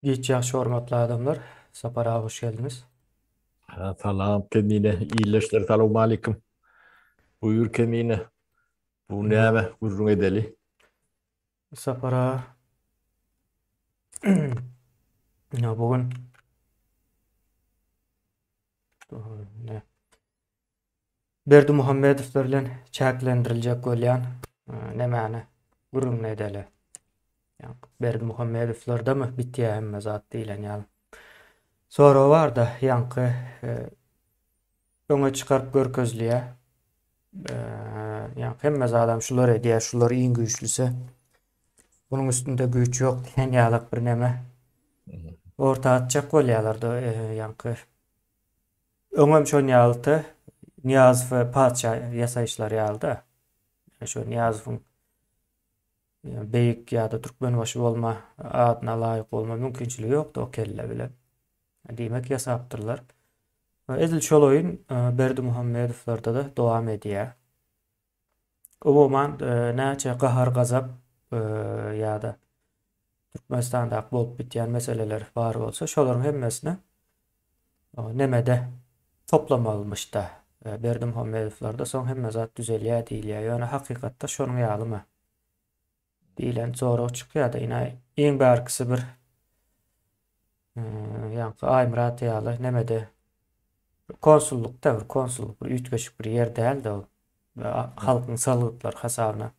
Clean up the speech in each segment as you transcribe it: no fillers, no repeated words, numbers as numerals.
Geç yaşlı hormatly adamlar. Sapara hoş geldiniz. Salam kendine iyileştir. Selamun aleyküm. Buyur kendine. Bu No, neyme uzun edeli. Sapara no, bugün ne? Berdi Muhammedov bilen çäklendirilýek bolýan nämäni gurrun edeli. Yani Berdi Muhammedov'larda mı bitýär hemme zat diýilen ýaly. Sonra var da yankı öňe çykaryp görkezliýär. Yani hemme adam şular edýär, şular iň güýçlüse. Bunun üstünde güýç ýok diýen ýalyk bir näme. Orta atjak bolýarlar-da yankı. Öňem şol ýalyty Niyazow padşa ýasaýyşlary ýalyda. Şo Niyazowyň beýik ýa-da türkmenbaşy bolma adyna laýyk bolma mümkinçiligi ýokdy o kelle bilen. Diýmek ýasapdyrlar. Edil şol oýun Berdi Muhammedowlarda da dowam edýär. Umuman näçe gahar gazap ýa-da Türkmenistanda bolup bitýän meseleler bar bolsa şolaryň hemmesini nemede toplam da Berdi Muhammedowlarda soň hemme zat düzelýär diýilýär. Ýöne hakykatda şonuň ýalymy diýilen zorag çykýar da ýene iň bärkisi bir ýa-ni Aýmurat ýaly nemede konsullukda bir konsulluk bir ütgeşik bir ýer däl-de o halkyň salgytlar hasabyna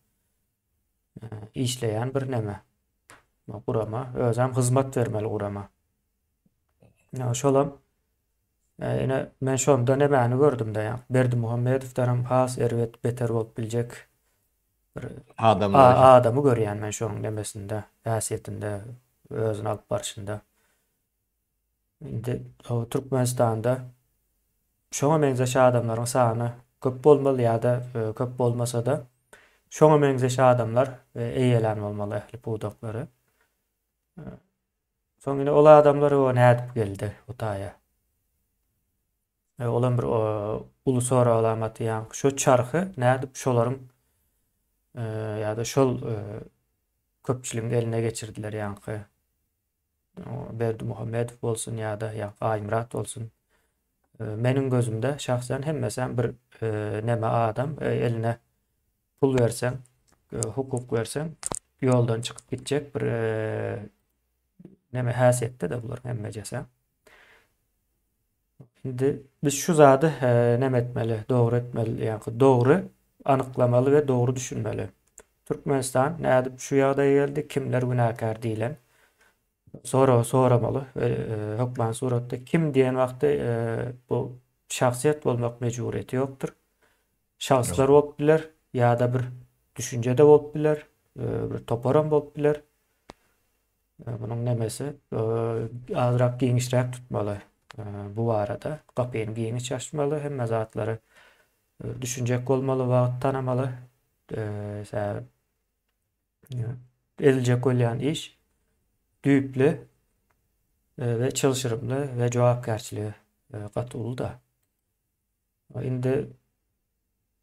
işleýän bir neme. Gurama özem hyzmat bermeli gurama. Şolam ene men şonda nämäni gördüm-de ýa Berdi Muhammedowdan has erwet beter bolup biljek bir Adamlar. adamy görýän men şonuň demesinde, häsiýetinde, özüni alyp barşynda. Indi o Türkmenistanda şoňa meňzeş adamlaryň sany köp bolmaly ýa-da köp bolmasa da şoňa meňzeş adamlar eýelen bolmaly ähli pudaklary. Soň ine ol adamlar o nädip geldi o taýa. Olan bir ulu sora alamaty ýa şo çarhy nädip şolaryň ýa-da şol köpçüligiň eline geçirdiler ýa-ni. Berdi Muhammedow bolsun ýa-da Aýmurat bolsun. Meniň gözümde şahsen hemmesen bir näme adam eline pul bersen, hukuk bersen ýoldan çykyp gitjek bir näme häsiýetde de bular hemmejese. Şimdi biz şu zady näme etmeli, dogry etmeli, ýa-ni dogry anyklamaly we dogry düşünmeli. Türkmenistan nädip şu ýagdaýa geldi, kimler günäkär diýilen soramaly. Hokman suratda kim diýen wagtda bu şahsiýet bolmak mejburiyeti ýokdur. Şahslar bolup biler ýa-da bir düşünjede bolup biler, bir toparam bolup biler. Bunun nemesi azrak giňişräk tutmaly. Bu arada gapyny giňiş açmaly, hemme zatlary düşünjek bolmaly, wagt tanamaly. Ediljek bolýan iş düýpli we çalışyrymly we jogapkärçiligi gaty da. Indi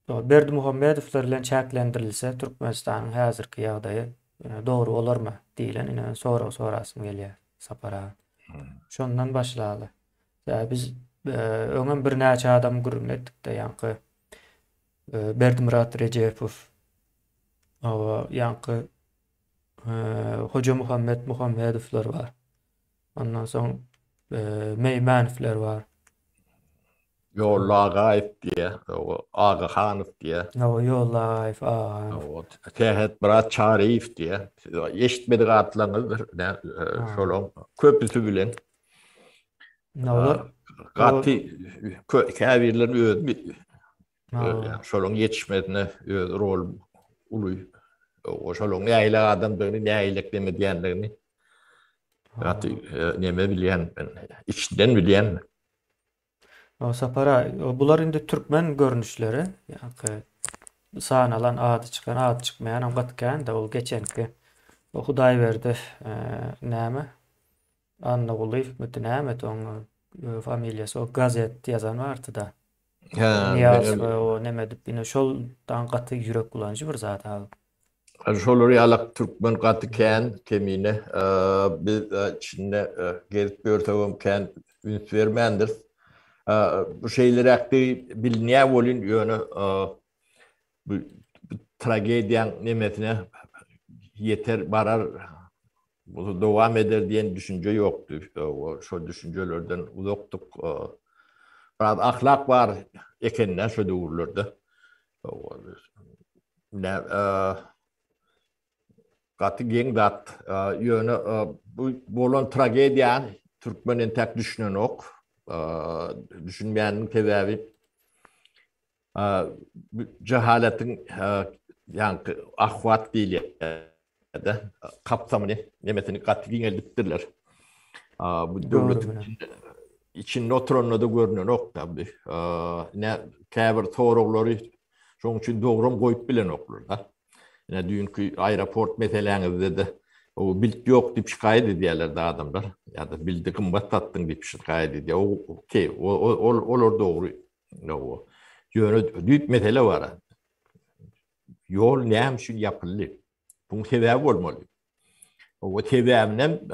Berdi Muhammedowlar bilen çäklendirilse Türkmenistanyň häzirki ýagdaýy dogry bolarmy diýilen ine sorasym gelýär sapara. Şondan başlaly. Biz öňem bir näçe adam gurrun etdik de ýa-ni Berdimurat Rejepow, ýa-ni Hoca Muhammedowlar bar. Ondan soň Meýmanowlar bar. Yolla Agaev diye. O Aga Hanov diye. Ýollaýew, O Tehet Murat Çariýew diye. Eşitmedik atlaryňyz şolong köpüsü bilen. Olar Gaty käbirlerin şolong yetişmedine rol uluy. O şolong näile adamlaryny näilek demediýänlerini gaty neme bilýän, içden bilýän. o sapara bular indi türkmen görnüşleri ýa-ni sanalan ady çykan ady çykmaýan gatkan da ol geçenki o Hudaýberdi näme Anna Guliýew näme oň familiýasy o gazet ýazan bardy da. Niýaz o näme dip ine şoldan gaty ýürek bulanjy bir zat abi. Şolary ýalak türkmen gaty kän kemine biz içinde gezip görsegem kän üns bermendir. Bu şeýleri akdy bilnäp bolyn ýöne bu tragediýaň nemetine yeter barar bu dowam eder diýen düşünje ýokdy. Şo düşünjelerden uzakdyk. Biraz ahlak var ekenler şo döwürlerde. Gaty geň dat ýöne bu bolan tragediýa türkmenen tek düşünen ok. Düşünmeýäniň sebäbi cehaletin ýanky ahwat diýilýär. Kapsamyny nemetini gaty giňeldipdirler. Bu döwletin içinde oturanlar da görünen ok tabi. Ne käbir soraglary şoň üçin dogrum goýup bilen oklar da. Yine dünkü aeroport meseleňizde de o bilt yok dip şikayet ediyorlar da adamlar. Ya da bildi kımbat tattın dip şikayet ediyor. Okey, olur doğru. No. Yönü büyük mesele var. Yol neyim şu yapılır. Bunun sebebi olmalı. O sebebinin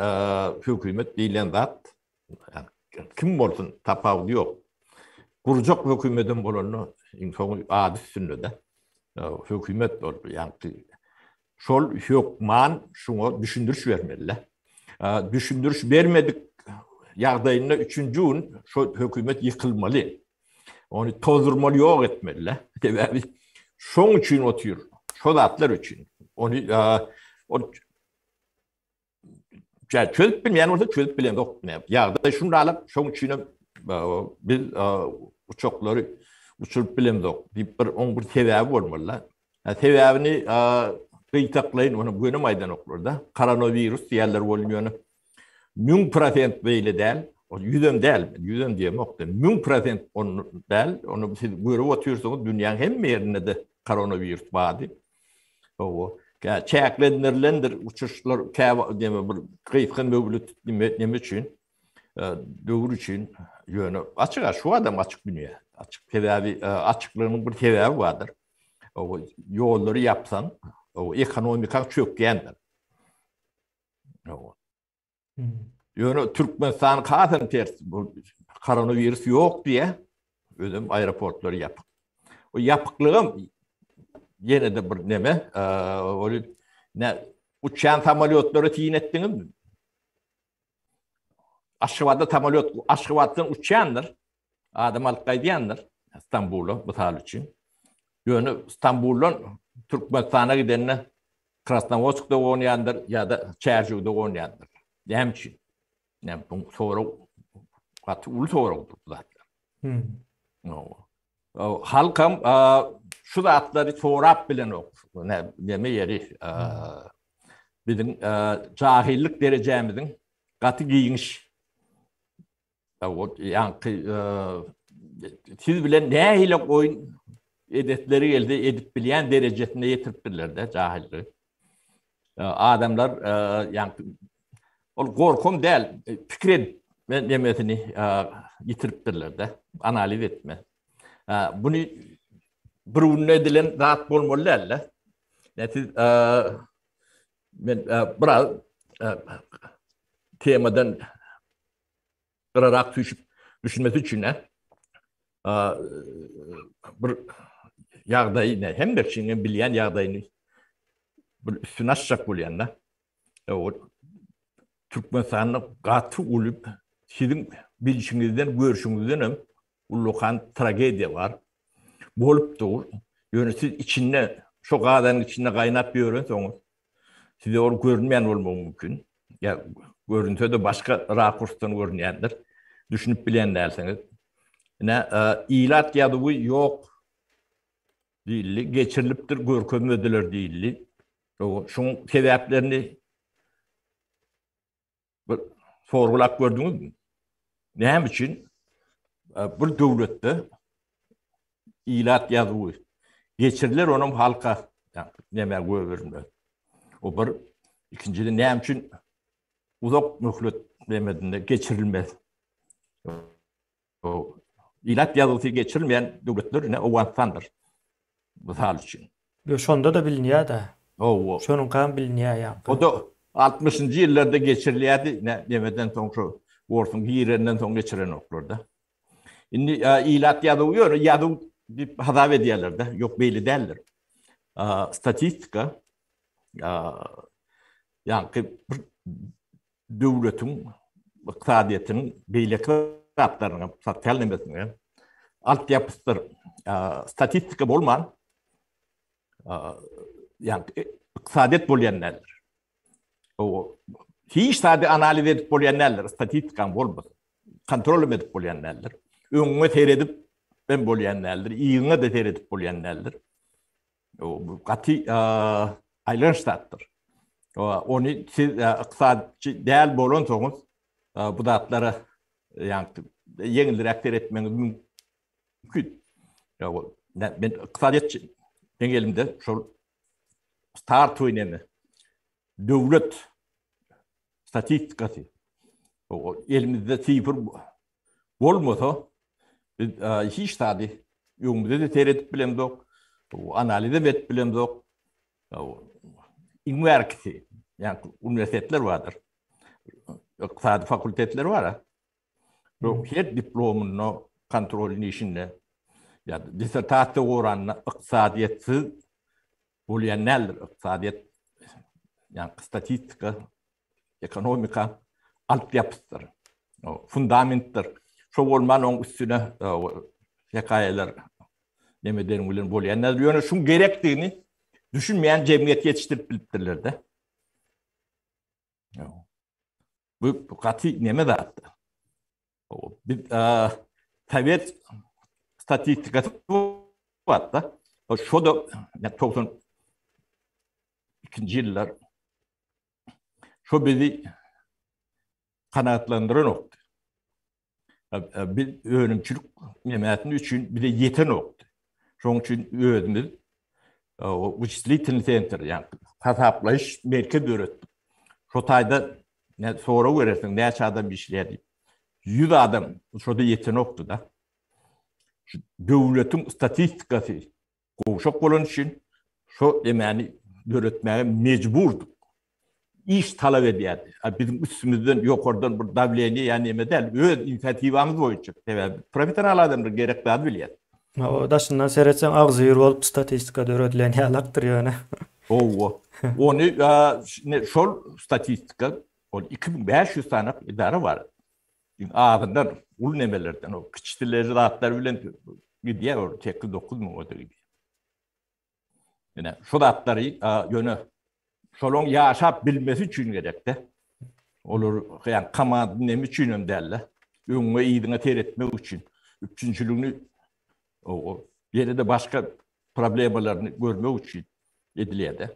hükümet değilen zat. Yani, kim olsun tapağı yok. Kuracak hükümetin bulunduğu insan adı üstünde. Hükümet oldu. Yani şol hükman şunu düşündürüş vermeli. Düşündürüş vermedik ýagdaýynda üçüncü gün şu hükümet yıkılmalı. Onu tozdurmalı yok etmeli. Sebebi şoň üçin otur. Şo zatlar üçin. Onu çözüp bilmeyen olsa çözüp bilen yok. Ýagdaý şundalyk şoň üçin biz uçaklary uçurup bilen yok. Bir sebebi bolmaly. Sebäbini gıýtaklaýyn, onu göne maýdan oklarda. Koronavirus diýerler bolýany. 1000% beýle däl, o 100 däl, 100 diýemokda. 1000% onu däl, onu siz görüp otursaňyz dünýäň hemme ýerinde de koronavirus bady. O çäklenlerlendir uçuşlar deme bir gıýfyn mögület neme üçin, döwür üçin ýöne açyk şu adam açyk bilýär. Açyk sebäbi açyklarynyň bir sebäbi bardyr. O yolları yapsan, o ekonomik çökkendir. Yani Türkmenistan katen ters, bu koronavirüs yok diye özüm aeroportları yapık. O yapıklığım yine de bir neme, ne uçan samolyotları tiyin ettiniz mi? Aşkıvat'ta samolyot, Aşkıvat'tan uçandır, adam alıp kaydiyandır, İstanbul'a bu tal için. Yani İstanbul'dan Türkmenistan'a gidenler Krasnovodsk'da oynayandır ya da Çerju'da oynayandır. Hem için. Yani bu sonra ulu sonra oldu zaten. Halkım şu da atları sorap bilen ok. Deme yeri bizim cahillik derecemizin katı giyiniş. Yani siz bilen ne ile oyun edetleri elde edip bilen derecesinde yetirttiler de cahilliği. Adamlar yani korkum değil, fikret demesini yitiriptirler de, analiz etme. Bunu bir edilen zat bolmalılar. Siz ben biraz temadan kırarak düşünmesi için bir ýagdaýyny hem de şeňe bilýän ýagdaýyny bir üstüne açacak bolýanda o Türkmenistanyň gaty ulyp sizin bilişiňizden görüşüňizden hem ullukan tragediýa bar bolupdyr. Ýöne siz içinde şo gadanyň içinde gaýnap ýörenseňiz size or görünmeýän bolmagy mümkin. Ya görünse de başka rakursdan görünýändir. Düşünüp bilen dälseňiz. Ne ilat ýadygy ýok diýildi, geçirilipdir, görkezmediler diýildi. Şoň sebäplerini sorgulap gördüňizmi? Näme üçin bir döwletde ilat ýadygy geçiriler onuň halka näme göwürler. O bir ikincide näme üçin uzak möhlet demedinde geçirilmez. O ilat ýadygy geçirilmeýän döwletler ne owansandyr. Bu hal üçin. Yo şonda da bilinýär da. O Şonun kan bilinýär ýa-ni. o da 60-njy ýyllarda geçirilýärdi. Nemeden soň şu Worf'un ýerinden soň geçiren oklarda. Indi ilat ýadyw bir hada edýärler-de. Ýok beýle däldir. Statistika ýa-ni bir döwletiň iqtisadiýatynyň beýleki atlaryna satýalnamysyna alt ýapysydyr. Statistika bolman ýa-ni iqtisadiýat bolýanlar. O hiç sade analiz edip bolýanlar, statistikan bolmaz. Kontrol edip bolýanlar. Öňüňe seredip ben bolýanlar, iňe de seredip bolýanlar. O gaty aýlanşdatdyr. Onu siz iqtisadçy däl bolan soňuz bu datlara ýa-ni ýeňildirek teretmeňiz mümkin. Ben iqtisadiýatçy elimde şol start oýnany. Döwlet statistikasy. O elimizde sifir bolmasa biz hiç sady ýöňümizde de teredip bilemdik. O analiz edip bilemdik. Üniversite, yani üniversiteler vardır. İktisadi fakültetler var. Her diplomunun kontrolünü işinde ya da disertasiya oranına iqtisadiyatsız bolýanlar, iqtisadiýat yani statistika, ekonomika alt ýapysydyr. Fundamentdir. Şo bolman oň üstüne hekayeler nemeden bilen bolýanlar ýöne şun gerekdigini düşünmeyen cemiyet yetiştirip bilipdirler de. Bu katı neme dağıttı? Bir tabiat statistikası var da. Şu da 92. yıllar şu bizi kanaatlandıran nokta. Bir öğrenimçilik cemiyetinin için bir de yeten nokta. Şunun için öğrenimiz o Washington Center yani hesaplaş merkez öğrettim. Şu taýda ne sonra görersin ne adam işledi. 100 adam şurada yeten nokta da. Döwletin statistikasy goşak bolan için şu demeni öğretmeye mecburdu. İş talep edýärdi. Bizim üstümizden ýokardan bir davleni yani emedel öz inisiativamız boýunça profesional adamlar gerek daha bilýär. O daşyndan seretsen agzy ýür bolup statistikada öğretilen ýalakdyr ýöne. Onu şol statistika 2500 tane idare var. Ağzından ul nemelerden o kiçileri zatlar bilen gidiyor o tekli 9000 o gibi. Yani şu zatları yönü şolon yaşap bilmesi için gerekti. Olur yani kama nemi için derler. Öňe iyidine teretmek için. Üçüncülüğünü o yerinde başka problemlerini görmek için edilýär.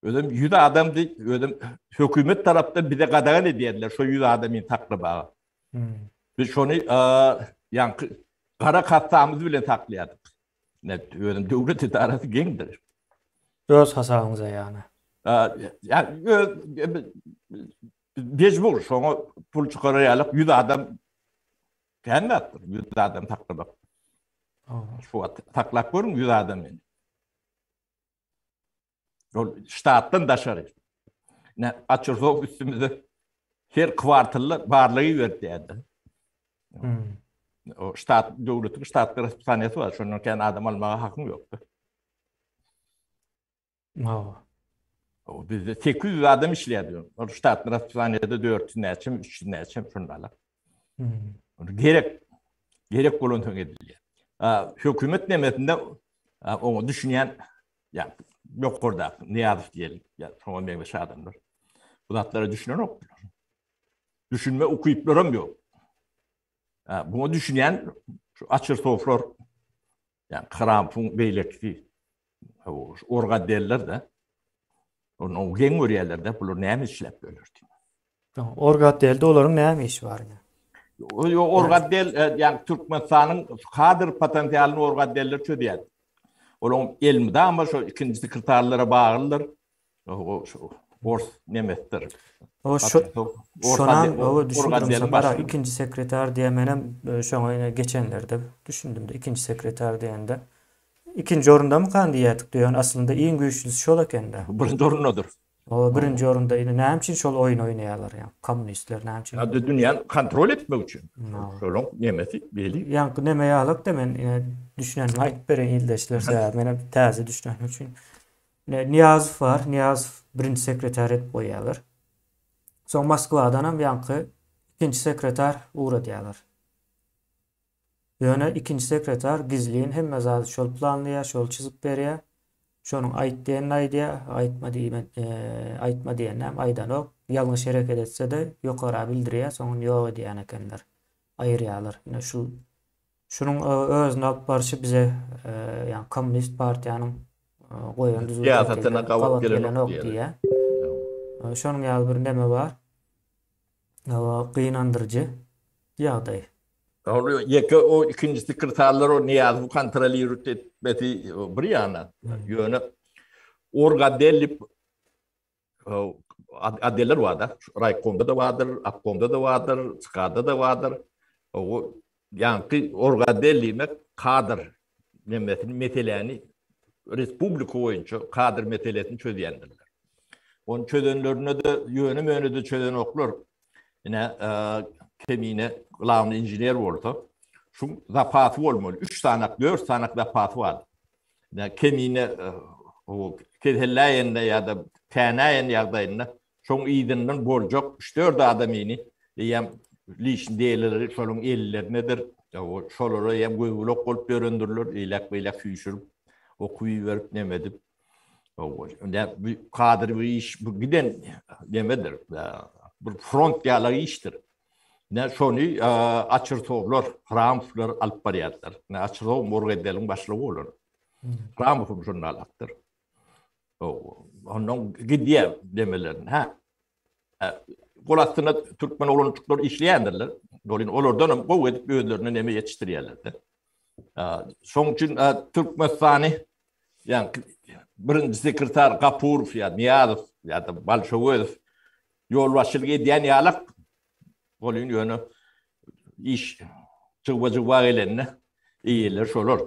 Ödüm 100 adam değil, ödüm hükümet taraftan bir de qadağan edýärler şu 100 adamın taklabağı. Biz şonu yani qara katsamız bilen taklaýardyk. Ödüm döwlet idaresi geňdir. Öz hasabyňyza ýani. Yani mecbur şoňa pul çykarýarlyk 100 adam kendidir. 100 adam taklabak. Şu taklak görün 100 adam yani. Ştatdan daşary. Ne açırsok üstümüze her kvartalda barlygy berdi. O ştat döwletiň ştat hastanesi var. Şondan keň adam almaga hakym ýokdy. O bizde 800 adam işlýärdi. O ştat hastanede 400 näçe, 300 näçe şondalar. Gerek bolan töň edilýär. Hökümet nemetinde onu düşünýän yani yok orada Niyazif diyelim. Ya tamam ben beş adamlar. Bu zatları düşünen yok. Düşünme okuyuplarım yok. Bunu düşünen şu açır sofrar yani Kramp'ın beylekti orga derler de onun gen görýärler de bunlar näme işlep bölürdi. Orga delde olaryň näme işi bar ýa? O orga del yani Türkmenistanyň kadir potensialini orga derler çödýär. Onun elmide ama şu ikinci sekreterlere bağlıdır. O bors nemettir. O şonan o düşündüm bara ikinci sekreter diye menem şoňa geçenlerde düşündüm de ikinci sekreter diýende ikinci orunda mı kandidatık diyorsun? Aslında en güçlüsü şol ekende. Birinci orunudur. O birinci orunda yine näme için şol oyun oynaýarlar ýa komünistler näme için? Ya da dünyanı kontrol etmek için. No. Şolong nemeti beli. Yankı neme ýalyk da men düşünänim aýdyp beren ildeşler mene täze düşünänim üçin. Niyazow var. Niyazow birinci sekreter etip goýýarlar. Soň Moskwadan hem yankı ikinci sekreter uğra diýerler. Ýöne ikinci sekreter gizliň hemme zady şol planlaýar, şol çyzyp berýär. Şonuň aýtdygyny aýdýar, aýtma diýenem aýdanok. Ýalňyş hereket etse de ýokara bildirýär, soň ýok diýen ekenler. Aýyrýarlar. Ýene şunuň özüne alyp barşy bize ýani Kommunist partiýanyň goýan düzgün Siýasatyna gabat gelen ok diýär. Şonuň ýaly bir neme bar. Gynandyrjy ýagdaý. O ikinci sekreterler o Niyazow kontrol etmeti bir ýana. Ýöne orga delip adeller vardır. Raykomda da vardır, Apkomda da vardır, Skada da vardır. O yani orga delimek kader nemetini meteleni Respublika boyunca kader metelesini çözeyendirler. Onun çözenlerine de yönü de çözen oklar. Yine kemine glavni injiner oldu. Şu zapatı olmalı. 3 sanak, 4 sanak zapatı var. Yani kemine o kehellayende ya da tenayen yağdayında çok iyiden bolcak 3-4 adamini yem lişin değerleri şolun ellernedir. O şolora yem göğülük olup göründürülür. İlak füyüşürüp o kuyu verip nemedip. Yani kadir bir iş bu giden demedir. Bir front yalı iştir. Ne şonu açırtovlar, Ramflar alıp bariyatlar. Ne açırtov morgedelin başlığı olur. Ramf'ın jurnalaktır. Onun gidiye demelerin. Kolatına Türkmen oluncuklar işleyendirler. Olurdan bu edip öğüdlerine neme yetiştiriyerlerdi. Son için Türkmenistan'ı yani birinci sekreter Gapurov ya Niyazow ya da Balşovoyev yol başlığı ediyen yalak olun yönü iş çıkva elenine iyiler şolur.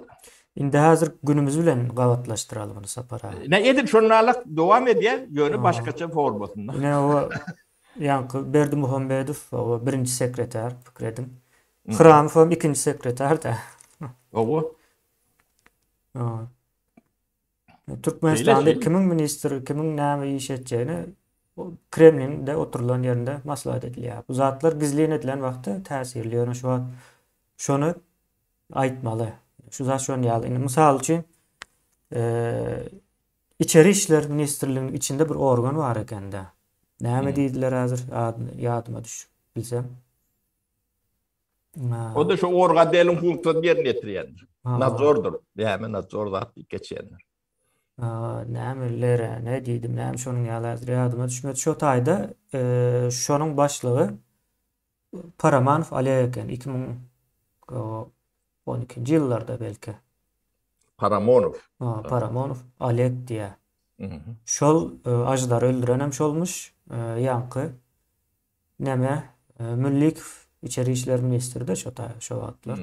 Indi hazır günümüz bilen gawatlaşdyralım bunu sapara. Ne edip şonalak devam ediyen yönü başkaça formasında. Ne o yankı Berdimuhammedow o birinci sekreter fikredim. Hramov ikinci sekreter de. O Türkmenistan'da kimin ministri, kimin näme iş etjegini Kremlin'de oturulan yerinde maslahat edilýär. Bu zatlar gizliň edilen wagtda täsirli ýöne şonu aýtmaly. Şu zat şonu ýaly. Mysal üçin İçeri İşler Ministrliği'nin içinde bir organ var ekende. Näme diýdiler hazır ýadyma düş bilsem. O da şu orga delin funksiyonu yerine getiriyendir. Nazordur. Yani nazorda geçenler. Nämelere, ne diýdim, näme şonuň ýaly ýadyma düşmedi. Şo taýda şonuň başlygy Paramanov Alek eken 2012-nji ýyllarda belki. Paramonov. Paramonov Alek diýe. Şol ajdary öldürenem şolmuş. Ýankı näme Milli İçeri İşler Ministri de şo wagtlar.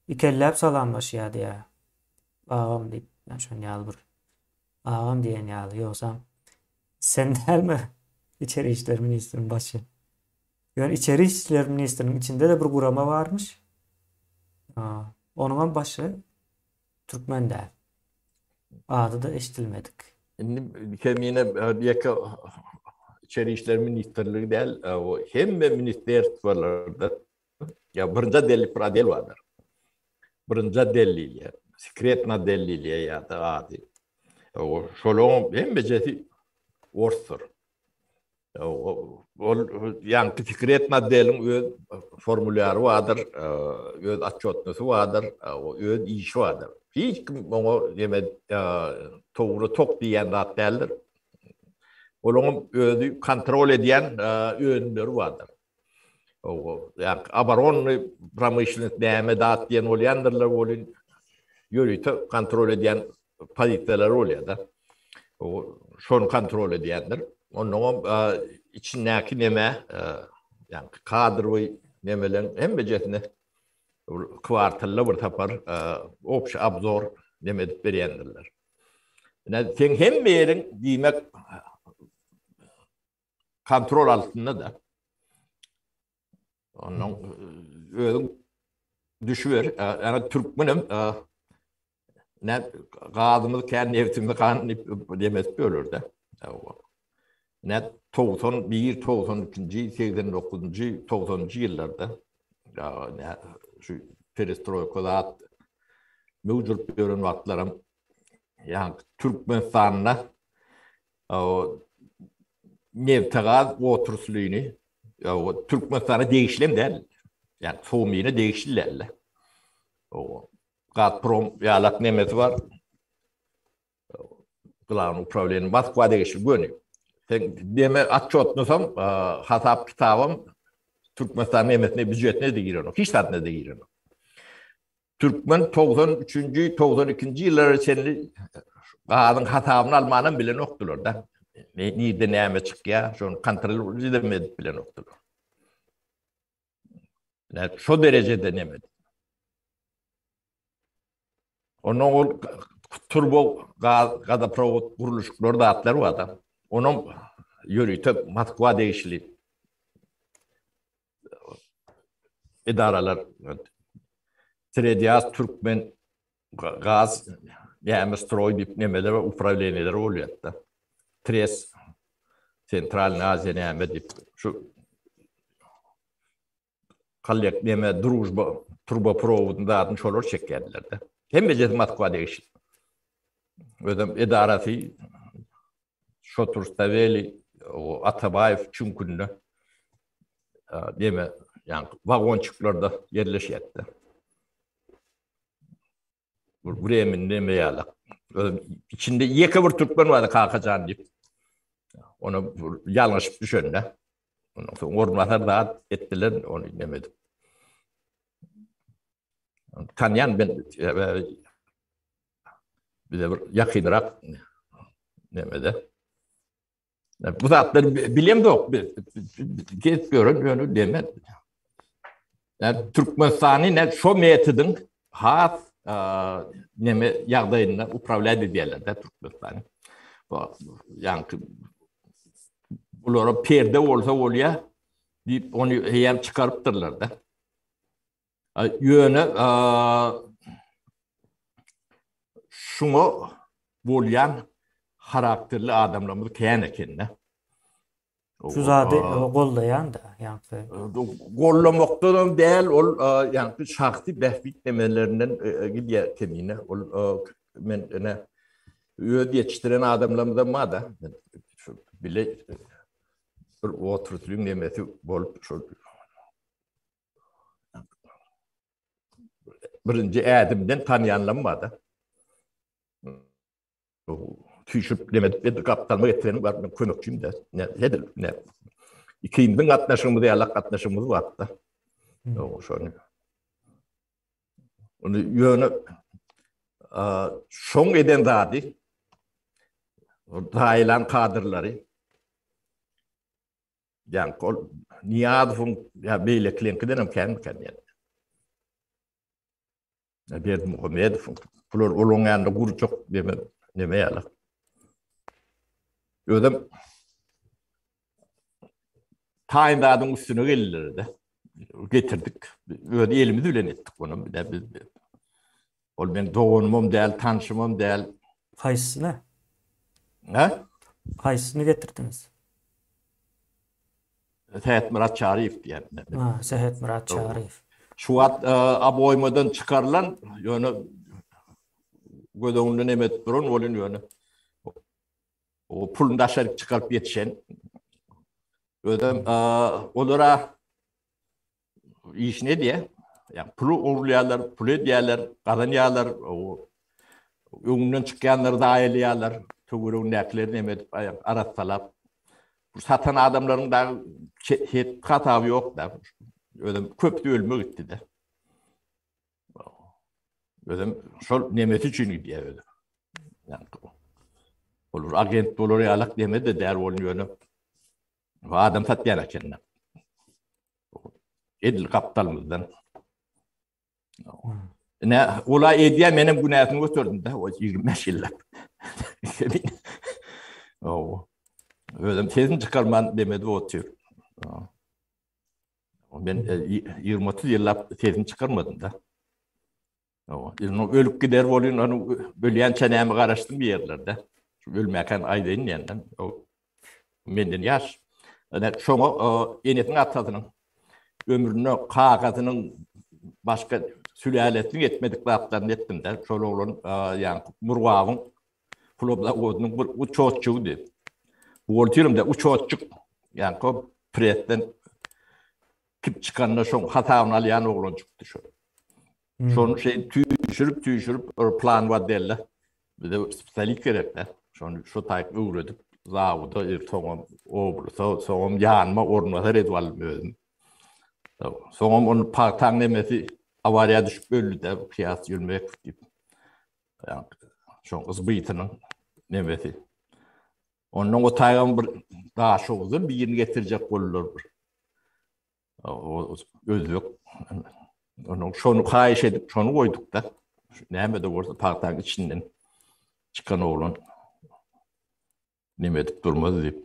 Ikellep salamlaşýar diýe. Ağam diýip, şoň ýaly bir ağam diyen ýaly ýoksa sen dermi İçeri İşler Ministrinin başı? Yani İçeri İşler Ministrinin içinde de bir gurama varmış. Onun başı Türkmen däl. Adı da eşitilmedik. Kemine yaka İçeri İşler Ministerliği değil, o hem ministerstwalarda ya birinci deli pradel vardır. Birinci deliliye, sekretna deliliye ya da adi. O şolong hem beceti orsur. Yani sekretna delin öz formülleri vardır, öz atçotnası vardır, öz iş vardır. Hiç kim onu doğru tok diyen zat değildir. Onun özü kontrol ediyen ürünleri vardır. Yani abaronlu pramyshlenlik näme dat diyen olýandyrlar, olun yürütü kontrol ediyen pozisiýalar olýar da. Şonu kontrol ediyendir. Onun içindäki neme yani kadr we nemelerin hem bejetini kwartalla bir tapar opşa abzor demedik berýändirler. Sen hem yerin diýmek kontrol altında da onun özün düşüver. Yani Türkmenim ne gazımız kendi evtimde kan demek böyle de. Ne 91, 92, 89, 90 yıllarda ne şu perestroika mevcut görün vaktlarım yani Türkmenistan'la o nevtagaz otursluğunu o Türkmenistan'a değişilem değil. Yani soğumuyla değişirlerle. O Gazprom yalak nemeti var. Kılan upravlığının Moskva değişir görünüyor. Deme atçotnusam hasap kitabım Türkmenistan nemetine bücretine de giriyor. Hiç tatne de giriyor. Türkmen 93. 92. yıllar içinde gazın hasabını almanın bile noktalar da. Neyde neyme çıkıyor? Şunu kontrol edemedi bile noktalar. Yani şu derecede nemedi. Onun o turbo gazaprovod kuruluşları da atları var da. Onun yürüyütü Moskva değişili idareler Tredyaz Türkmen gaz yani stroy dip nemeler ve upravleniler oluyor da. Tres Sentral Azya neme dip şu kalyak neme Druzhba turbo provodunda adın şolar çekerdiler de. Hem de Moskva değişili. Ödem idaresi Şoturstaveli o Atabayev çünkünde deme yani vagonçuklarda yerleşiyetti. Buraya mı ne meyalak. İçinde yeka bir Türkmen vardı kalkacağını deyip. Onu yanlış düşündü. Ormanlar da ettiler onu demedim. Tanıyan ben bir de yakınırak demedi. Bu zatları bilem de yok. Geçiyorum öyle demedi. Yani Türkmenistan'ı ne şu metodun has neme yağdayında upravlaydı ediyorlar da Türkmenistan'ı. Yani bunlara perde olsa oluyor deyip onu heyem çıkarıptırlar da. Yönü şunu bolyan karakterli adamlarımız keyen ekenine. Şu zady gollayan da ýa-ni Gollamaktan değil ol yani şahsi behbit demelerinden gidiyor temine ol men ne öde yetiştiren adamlarımızdan ma da şu bile bir oturtulum demesi bolup şu birinci adımdan tanıyanlanmadı. Tüyşüp demedik kaptanma getirenim var ben kömekçiyim de ne nedir ne İkinciden katnaşımız yalak katnaşımız var da. O şöyle. Onu yönü şon eden zadi dailan kadırları yani kol niyadfun ya böyle klinkiden kendi yani. Bir Muhammed'fun flor olonganda gur çok deme yalak. Ödem tayin dağının üstüne gelirler de. Getirdik. Öyle elimizi ülen ettik bunu. Bir de biz. Ol ben doğunmam değil, tanışmam değil. Kaysını? Ne? Kaysını getirdiniz? Sehet Murat Çarif diye. Ha, Sehet Murat Çarif. Şu an aboymadan çıkarılan yönü gödöğünden emet durun olun yönü. O pulunda aşağı çıkarıp yetişen. Ödem olara iş ne diye? Yani pulu uğurlayanlar, pulu ediyorlar, kazanıyorlar, o önünden çıkanları da ayırıyorlar. Tugurun neklerini emedip aratsalar. Bu satan adamların da hatavi yok da. Ödem köptü ölme gitti de. Ödem şol nemeti için diye ödem. Yani olur agent doları alak demedi de değer oluyor. Adam satyan kendine. Edil kaptalımızdan. Ola ediye menem günahını götürdüm de o 25 yıllar. O öyle tezin çıkarman demedi o tür. Ben 20-30 yıllar tezin çıkarmadım da. Ölüp gider oluyor onu bölüyen çenemi karıştım bir yerlerde. Ölmeken aydın yandan. O menden yaş. Yani şoňa enetin atasının ömrüne kağıtının başka sülalesini etmedik laflarını ettim de. Şol oğlun yani Murgav'ın klubda odunun bir uçoççu dedi. Bu ortayım da uçoççuk yani o pretten tip çıkanla şoň hatawny alýan oğlan çıktı şu. Şonu şey tüýşürip plan var derler. Bir de spesialik gerek de. Şu taýyp öwredip zawuda ertoňam soňam ýanyma ornata edip soňam onu paktan nemesi avariýa düşüp öldü de kıyas ýürmek diýip. Yani şoň ızbytynyň nemesi. Onun o taýgam bir daşy uzun bir ýerine getirjek bolurlar. O özlük. Onu şonu haýyş edip şonu koyduk da. Näme de bolsa paktan içinden çıkan oğlan neme edip durmaz diýip.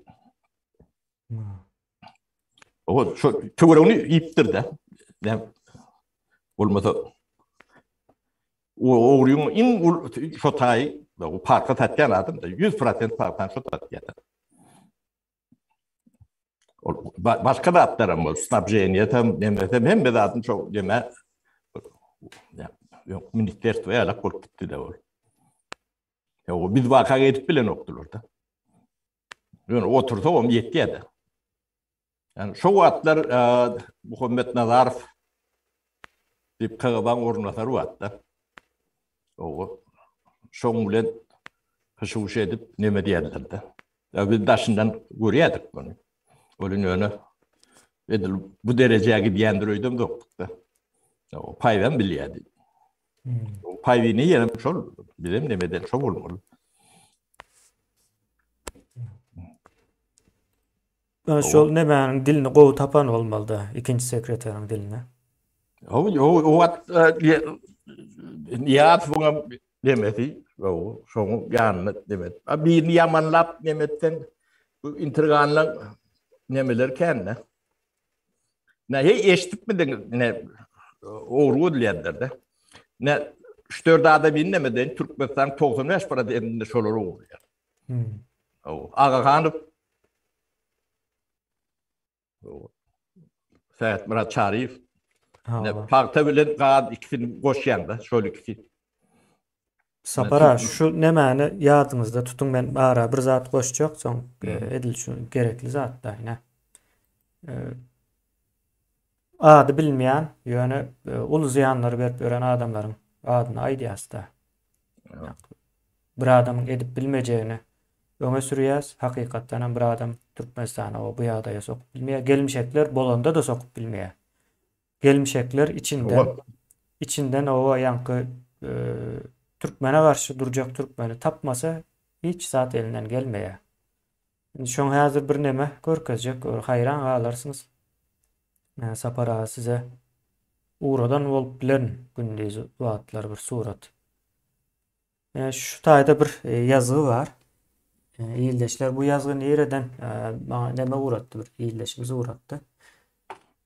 O şu töweregini ýipdir de. Bolmasa o oğruyun in şu taý o parka tatýan adam da 100% parktan şu tatýan. Başka da atlarım var. Snapjeniye tam nemesem hem de adım çok deme. Yok ministerstvo ya bolup gitdi de ol. Ya biz vaka edip bilen okdular da. Yani otursa o yetti ya da. Yani şu atlar Muhammed Nazarov dip kagaban ornatar vatta. O şoň bilen hışuş edip neme diýerler de. Ya biz daşyndan görýärdik bunu. Olun öne edil bu dereceye gidiyendir öydüm doktukta. O paydan biliyedi. O payını yerim şol. Bizim demeden şol olmalı. Şol nemäniň dilini gowy tapan bolmaly ikinci sekreteriň diline. O niyat buňa demedi. O şoň ýanyny demedi. Bir ýamanlap demetden bu intriganlaryň nemeler kenne. Ne eşitip mi ne oğru diýerler. Ne 3-4 ada bilinmeden Türkmenistan 95 para derinde şolar oluyor. O Ağahanov Sayat Murat Çariyev ne parta bilen gad ikisini goşýanda şol ikisi. Sapara şu nemäni ýadyňyzda tutun ben ara bir zat goşjak soň edil şu gerekli zat da ýa. Ady bilmeýän ýöne ulu ziýanlary berip gören adamlaryň adyny aýdýasda. Bir adamyň edip bilmejegini öňe sürýäs, hakykatdan bir adam Türkmenistana bu ýagdaýa sokup bilmeýär. Gelmişekler bolanda da sokup bilmeýär. Gelmişekler içinden o ýanky Türkmene karşı duracak Türkmeni tapmasa hiç zat elinden gelmeýär. Şoň häzir bir neme görkezjek, hayran galarsınız. Sapara size uğradan bolup bilen gündeýiz wagtlar bir surat. Şu taýda bir ýazygy var. Ýyldaşlar bu ýazygy nereden neme uğratdy bir ýyldaşymyz uğratdy.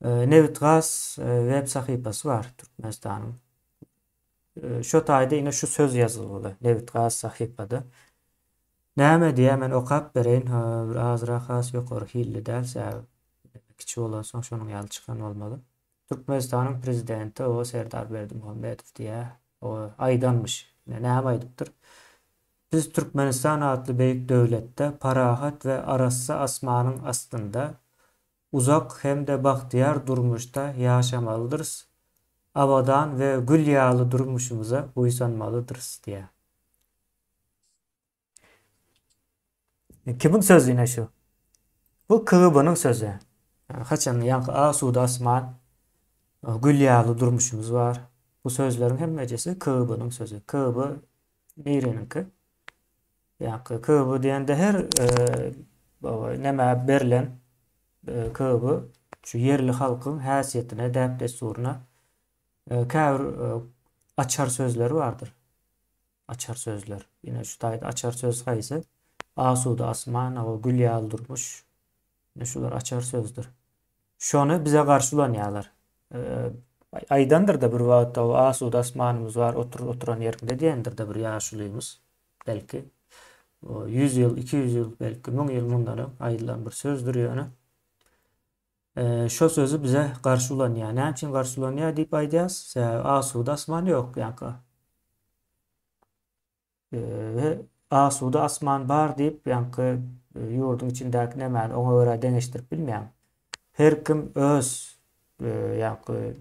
Nevit Gaz web sahypasy var Türkmenistanyň. Şu taýda ine şu söz ýazyldy. Nevit Gaz sahypada. Näme diýemen okap bereýin, bir azra has ýokary hilli dälse kiçi bolan soň şonuň ýaly çykan bolmaly. Türkmenistanyň prezidenti o Serdar Berdimuhammedow diýär. O aýdanmyş. Näme aýdypdyr? Biz Türkmenistan adly beýik döwletde parahat we arassa asmanyň astynda uzak hem de bahtiýar durmuşda ýaşamalydyrs. Abadan we gül ýaly durmuşymyza uýsanmalydyrs diýär. Kimin sözüne şu? Bu KGB'nın sözü. Haçan ýanky asuda asman, gül ýaly durmuşymyz var. Bu sözleriň hemmejesi KGB'nın sözü. KGB birininki. Ýanky KGB diýende her näme berilen KGB şu yerli halkyň häsiýetine, däp desturuna käbir açar sözleri vardır. Açar sözler. Yine şu tayda açar söz kayısı. Asuda asman, o gül yağıldırmış. Yine şular açar sözdür. Şonu bize karşılanıyorlar. Aydandır da bir vaatta o asuda asmanımız var. Oturan yerinde diyendir de bir yaşlıyımız. Belki. O 100 yıl, 200 yıl, belki 1000 yıl bundan ayılan bir sözdür yani. Şu sözü bize karşılanıyor. Ne için karşılanıyor deyip aydiyaz. Asuda asman yok yani. Ve asuda asman var deyip yankı yurdun içindeki hemen ona göre deniştirip bilmeyen. Her kim öz yankı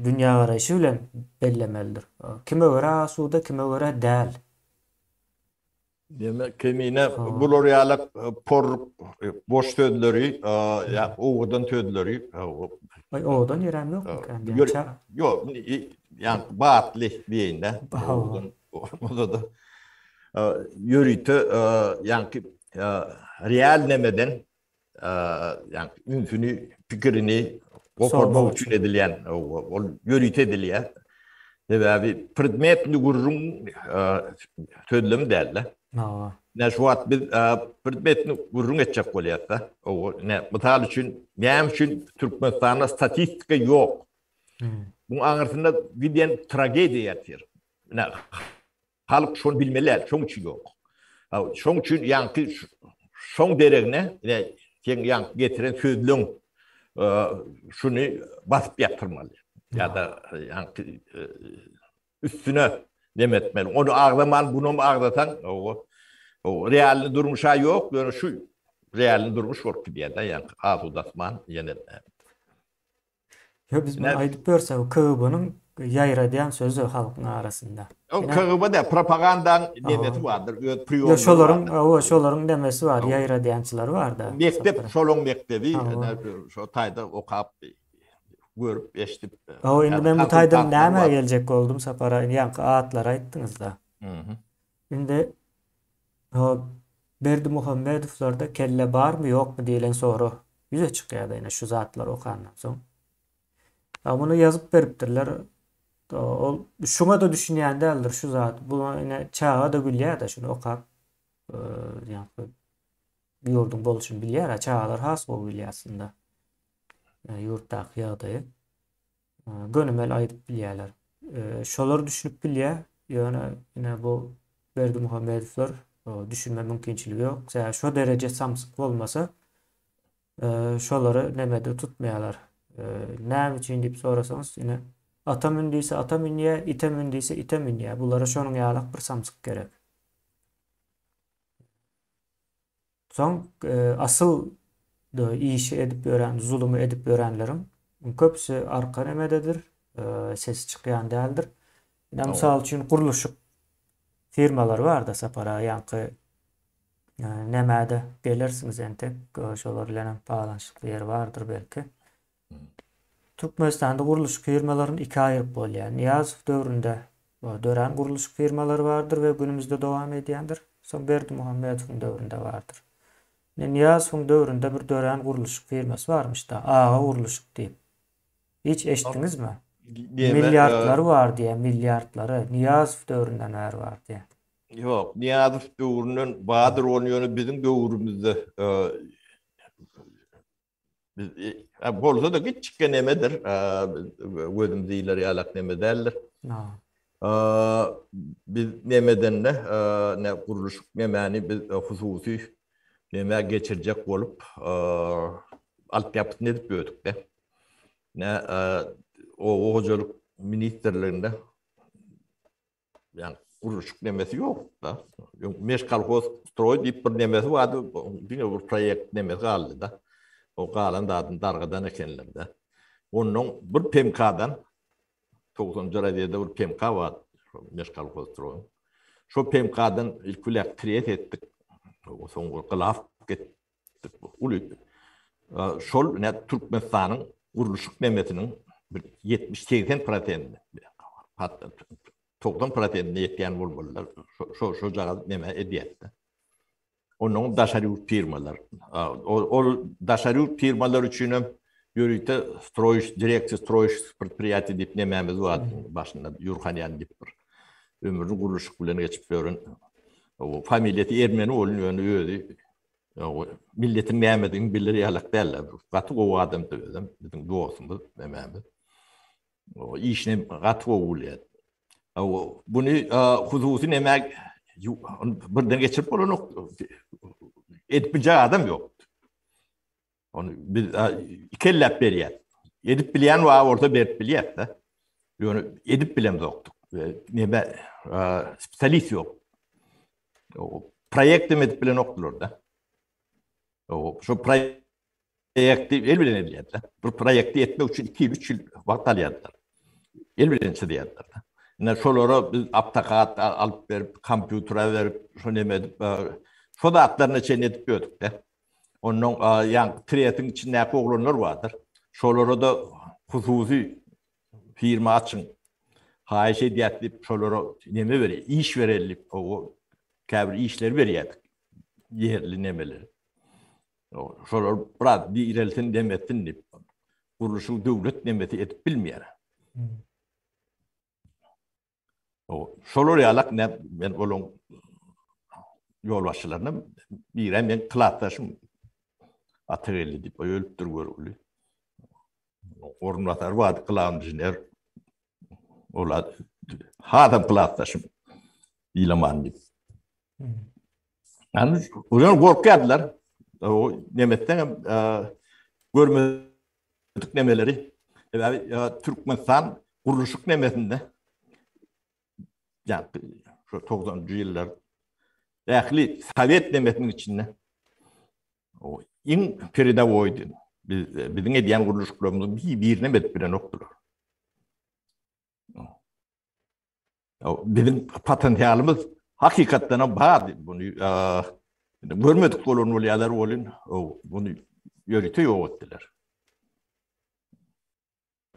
dünya arayışı bilen bellemelidir. Kime göre asuda, kime göre değil. Demek kemine Ha. bu oryalık por boş tözleri ya oğudan tözleri Ay oğudan yerem yok mu? Yani yok yani baatlı diyende ha. oğudan o da yürütü yani real nemeden yani mümkünü fikrini Sormak koparmak için için. edilen o yürütü edilen ve bir predmetli gurrun tözlemi derler. Ha. Ne şu an biz predmetni gurrun edecek bolyapsa o ne misal için benim için Türkmenistan'da statistika yok. Hmm. Bunun anlatında bir tragedi yaratır. Ne halk şunu bilmeliler, şunun için yok. Şunun için yankı şun deregine ne yankı getiren sözlüğün şunu basıp yatırmalı. Ya da yankı üstüne demetmeli. Onu ağlaman, bunu ağlatan o realini durmuşa yok. Yani şu realini durmuş yok gibi yani az uzatman yani. Ya biz bunu Ne aydıp görse o kığbının yayra diyen sözü halkın arasında. o Yine kağıba da propagandan aha. demeti vardır. Ya Priyomları şoların, vardır. o şoların demesi var. O Yayra diyençiler var da. mektep, Sapıra. Solon mektebi Ha. şu tayda okap görüp eşitip Şimdi yani ben bu halkın taydan tankları neme var. gelecek oldum sapara. Yankı ağıtlara ayttınız da. Hı hı. Şimdi o Berdi Muhammedovlarda kelle var mı yok mu diyen soru yüze çıkıyor da yine şu zatlar okandan sonra. Ya bunu yazıp veriptirler. Şuna da düşünen değildir şu zat. Bunu yine çağa da gülüyor da şunu okap. E, yani bir yurdun boluşunu biliyor ya çağlar has o biliyor aslında. Yurttaki yağdayı. Gönümel ayıp biliyorlar. Şoları düşünüp biliyor. Yani yine bu Berdi Muhammedovlar düşünme mümkünçülüğü yok. Mesela şu derece samsık olmasa şoları nemede tutmayalar. Ne için deyip sorasanız yine atam ündüyse atam ünlüye, item ündüyse item ünlüye. Bunlara şonun yağlak bir samsık gerek. Son asıl da işi edip öğren, zulümü edip öğrenlerin köpüsü arka nemededir. Sesi çıkayan değildir. Yine O misal için kuruluşuk firmalar var da sapara yankı nemede gelirsiniz entek şolarla bağlanışıklı yer vardır belki. Türkmenistan'da kuruluş firmaların iki ayırıp bolýar. Niyazov dövründe dören kuruluş firmaları vardır ve günümüzde devam ediyendir. Son Berdi Muhammedov'un dövründe vardır. Niyazov'un dövründe bir dören kuruluş firması varmış da Ağa Kuruluşuk deyip. Hiç eşittiniz mi? diyeme Milyardları var diye, milyardları. Niyazov dövründen var diye. yok Niyazi dövrünün Bahadır oynuyor bizim dövrümüzde biz bolsa da küçük nemedir. Gözümüzü ileri alak neme derler. Ha. Biz nemeden ne kuruluş nemeni biz hususi neme geçirecek olup altyapısını edip büyüdük de. Ne o hocalık ministerlerinde yani kuruluş nemesi yok da. Meşgal Hostroy deyip bir nemesi vardı. Bir proyekt nemesi aldı da. O kalan da dargadan ekenlerde. Onun bir PMK'dan 90. radyoda bir PMK var. Meşgal Hostroy. Şu PMK'dan ilkulak kriyet ettik. O son kılaf gittik. Ulu. Şol ne Türkmenistan'ın kuruluşluk nemesinin 70-80%. Hatta 90% yetken bulmalılar. Şu cağı neme ediyetti. Onun daşarı firmalar. O daşarı firmalar için Yörüte direksiya stroyiş предприятие dip nememiz var başında Yurhanyan dip bir. Ömrünü kuruluşuk bilen geçip görün. O familiyeti Ermeni olun yönü ödü. O milletin nemedin billeri yalak derler. Katı o adam dedim. Bizim doğusumuz nememiz. O işine katı o oluyor. O bunu huzusi nemek birden geçirip onu etmeyecek adam yok. Onu biz ikellep beriyat. Edip bilen var orada berip biliyat da. Yani edip bilen yoktu. Neme spesyalist yok. O proyektim edip bilen yoktur orada. O şu proyekti el bilen edildiler. Bu proyekti etmek için 2-3 yıl vakit alıyorlar. El bilen diyorlar. Ne şolara biz aptakat alıp verip, kompütere verip, şu neme edip, şu da atlarına çeyin edip gördük de. Onun yani triyetin içindeki oğlanlar vardır. Şolara da hususi firma açın. Haişe diyetlip şolara neme veriyor. İş verelim. O kabri işleri veriyor. Yerli nemeleri. Şolara bırak bir ilerletin demetin deyip. Kuruluşu devlet nemeti etip bilmeyen. Şolara yalak ne ben onun yol başlarına bir ben kılattaşım atıreli deyip ölüp durur. Orunlatar vardı kılamcılar. Ola hadam kılattaşım ilaman deyip. Yani o zaman korkuyordular. O nimetten görmedik nemeleri. Türkmenistan kuruluşuk nemetinde. Yani şu 90'cı yıllar ehli Sovyet nemetinin içinde. O in peride oydu. Bizim ediyen kuruluşlarımızın bir nemet bile noktalar. Bizim potansiyelimiz hakikaten vardı. Bunu görmedik olan olaylar olun. Bunu yürütüyor ettiler.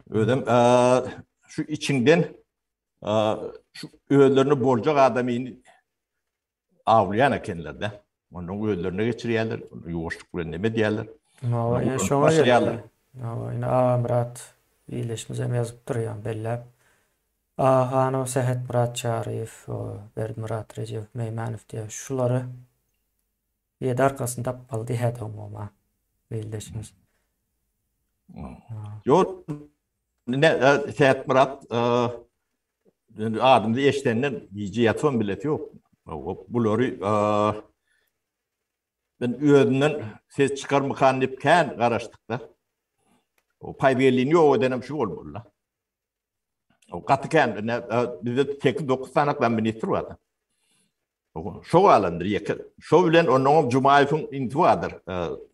Ödem şu içinden şu öğelerini bolcak adamını avlayan kendilerine. Onun öğelerine geçiriyorlar. Yoğuşluklarını ne diyorlar. Ya şoňa geldi. Ýa-ni Murat iýleşmez hem ýazyp durýan belläp. Hanyň Sehet Murat Çaryýew, Berdimurat Rejew Meýmanow diýe şulary ýerde arkasynda tapaldy hedamama iýleşmez. Yok ne Sehet Murat adımda eşlerinden yiyici yatman bileti yok. Bunları ben üyedinden ses çıkarmakan deyipken karıştıklar. O pay verliğini yok o dönem şu olmalı. O katıken bizde tek 9 sanatlan minister vardı. Şov alandır. Şov bilen onun Cumayev'in intivadır.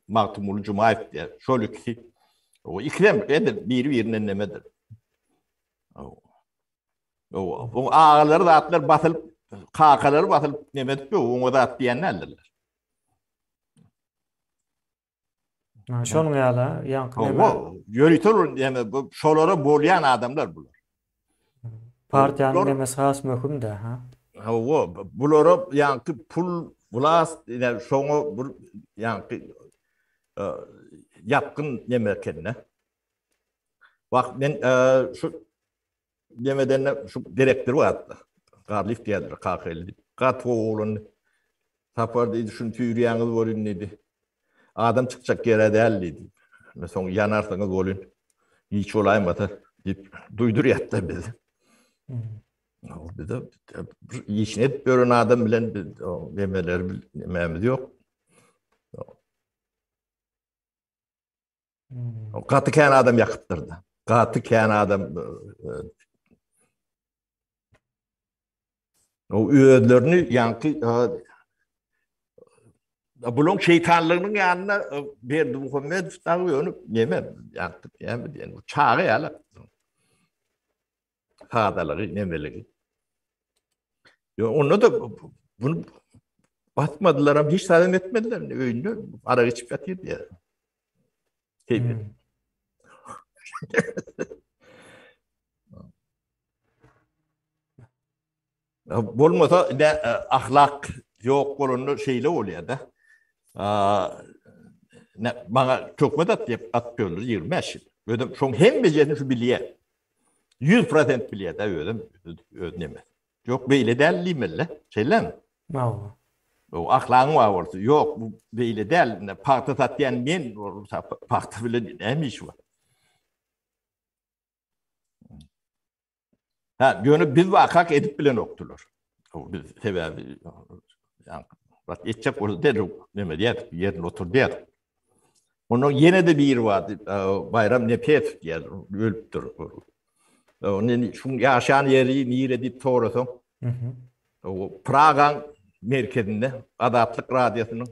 Maktumul Cumayev diye. Şov lüksi. O ikrem edir. Birinden nemedir. O ağaları da atlar batılıp kakaları batılıp nemedik yok. Onu da at diyenler alırlar. Şonuň ýaly ýanky neme Yönetir yani bu şolara bolyan adamlar bunlar. partiýanyň nemesi has möhüm-de, ha. Bulara yankı pul bulas yani şoňa bu yankı yapkın nemekenne. Bak ben şu demeden şu direktör vardı. Garlif diýerler, kakely. Gat oğlun tapardı düşün tüýrýäňiz bolun dedi. Adam çıkacak yere değerliydi. Mesela yanarsanız olun. Hiç olaymata deyip duydur yattı bizi. Bir de işini et böyle adam bilen demeler bilmemiz yok. Katı kendi adam yakıttırdı. Katı kendi adam o üyelerini yankı bunun şeytanlığının yanına Berdi Muhammed onu yemem. Yani çağı yala. Hadaları, nemeleri. Onu da bunu batmadılar ama hiç sadem etmediler. Öyle ara geçip yatıyordu ya. Olmasa ne ahlak yok olunlu şeyle oluyor da. bana çok medet diye atıyorlar 25 yıl. Ödüm şon hem becerini şu biliye. 100% biliye de ödeme. Yok böyle değil mi? Şeylen. Mao. O aklın var orada. Yok bu böyle değil. Parti tatyan men olursa parti bile neymiş var. Ha, yönü biz vakak edip bilen oktular. O biz sebebi yani bak etçek orada dedik. Ne diye yerine otur diye. Onun yine de bir yeri vardı. Bayram Nepet diye ölüptür. Onun şu yaşayan yeri niredi doğrusu. Hı hı. O Prag'ın merkezinde Adatlık Radyosu'nun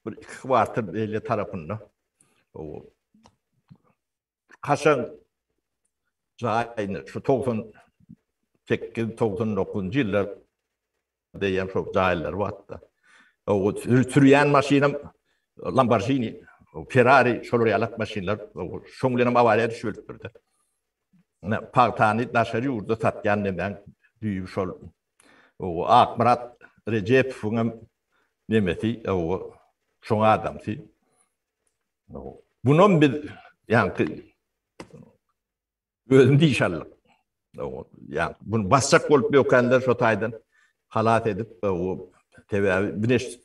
bir kvartır belli tarafında. O Kaşan Cahayını şu 98-99 yıllar diyen çok cahiller vardı. O sürüyen maşinem Lamborghini, Ferrari şoloriyalat maşinler, şonglenim avalaya düşürüldü. Partani daşarı yurda satyan neden düyü şol. O Akmarat Recep Fungam nemeti o şoň adamsy. Bunun bir yani özünde inşallah. Yani bunu basacak olup bir okanlar şu taydan halat edip o tebi güneş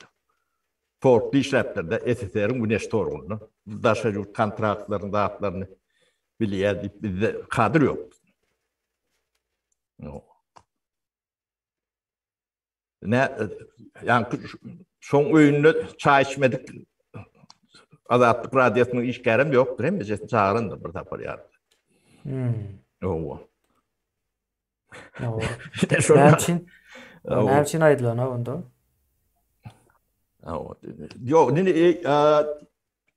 torplu işletlerde SSR'in güneş torunu daşarı kontraktlarını dağıtlarını biliyor bizde kadro yok. Ne yani son oyunu çay içmedik Azatlık Radyosu'nun işgârim yoktur. Hem de çağırındır bir tapar yardım. Oo. Doğru. Şonda. Näçin aýdylana onda? Yo,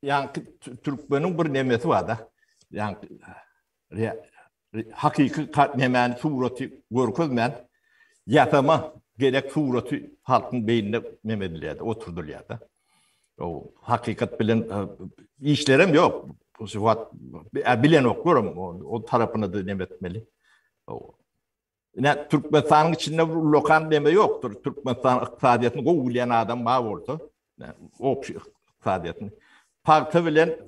yani Türkmenin bir nemesi var da. Yani hakiki nemeni sureti görkezmen yatama gerek sureti halkın beynine nemedilýärdi, oturdulýardy. O hakikat bilen işlerim yok. Bilen okurum o tarafını da demetmeli. Ne Türkmenistan'ın içinde lokal deme yoktur. Türkmenistan iktisadiyetini kovulayan adam var oldu. O iktisadiyetini. Parti bilen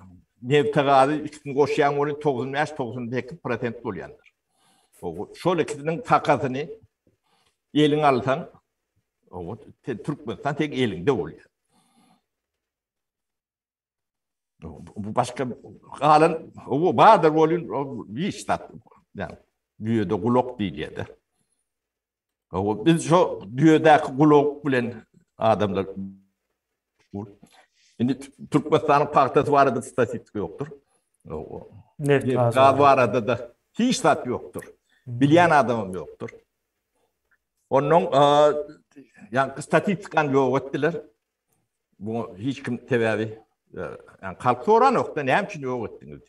nevtegadı ikisini koşayan olun 95-98% oluyanlar. Şöyle ikisinin takasını elin alsan Türkmenistan tek elinde oluyor. Bu başka halen o Bahadır olun bir istat yani dünyada kulak diyeceğiz. O biz şu dünyada kulak bilen adamlar şimdi Türkmenistan'ın partisi var da statistik yoktur. Neft Gaz var da hiç stat yoktur. Bilen adamım yoktur. Onun yani statistikan yok ettiler. Bu hiç kim tevavi yani kalk soran nokta ne için yok ettiniz?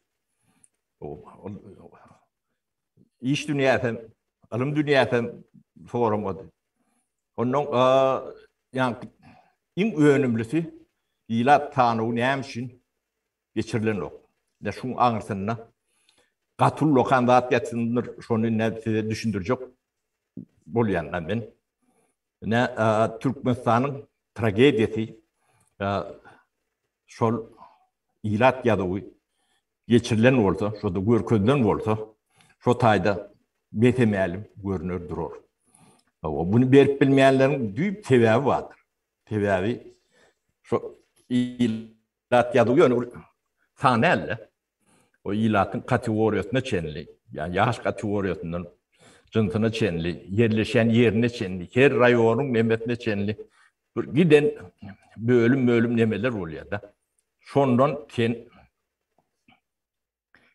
İş dünyasında, alım dünyasında soramadı. Onun yani en önemlisi ilat tanığı ne için geçirilen yok. Ne şun anırsınlar. Katul lokandat yatındır şunu ne size düşündürecek boluyanlar ben. Ne Türkmenistan'ın tragediyası şol ilat yadığı geçirilen olsa, şu da görközden olsa, şu tayda betemeyelim görünür durur. Bunu berip bilmeyenlerin büyük sebebi vardır. Sebebi şu ilat yadığı yani sanelle o ilatın kategoriyasına çenli, yani yaş kategoriyasının cıntına çenli, yerleşen yerine çenli, her rayonun memletine çenli. Giden bölüm nemeler oluyor da. Sondan sen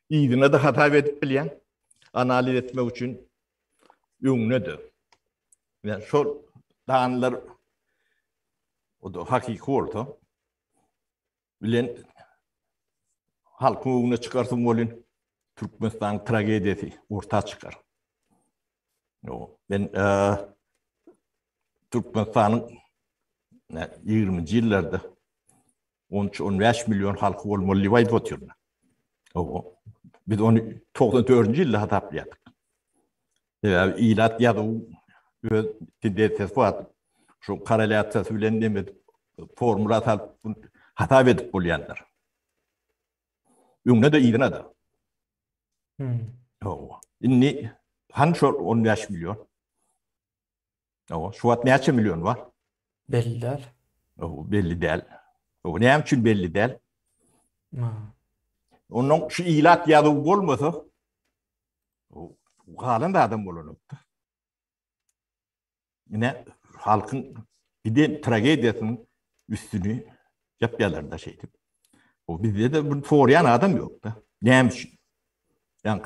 iyiliğine de hata edip bilen, analiz etmek için ünlüdür. Yani şu dağınlar o da hakiki oldu. Bilen halkın önüne çıkarsın olun Türkmenistan tragediyası ortaya çıkar. Ben Türkmenistan'ın 20. yıllarda 13-15 milyon halkı olmalı vaydı otuyorlar. Biz onu 94. yılda hataplayadık. İlat ya da tendensiyası vardı. Şu karalayatası bilen demedik. Formula hata edip bulayanlar. Öňne de ýygyna da. Hmm. Inni hanşo 15 milyon. Şu wagt näçe milyon var? Belli değil. Belli däl. Näme üçin belli däl? Ha. Onun şu ilat ýadyw bolmasa, galan da adam bolanokdy. Yine halkın bir de tragediýasynyň üstünü yapýarlarda şeydi. Bizde de bu foryan adam yok da. Näme üçin? Yani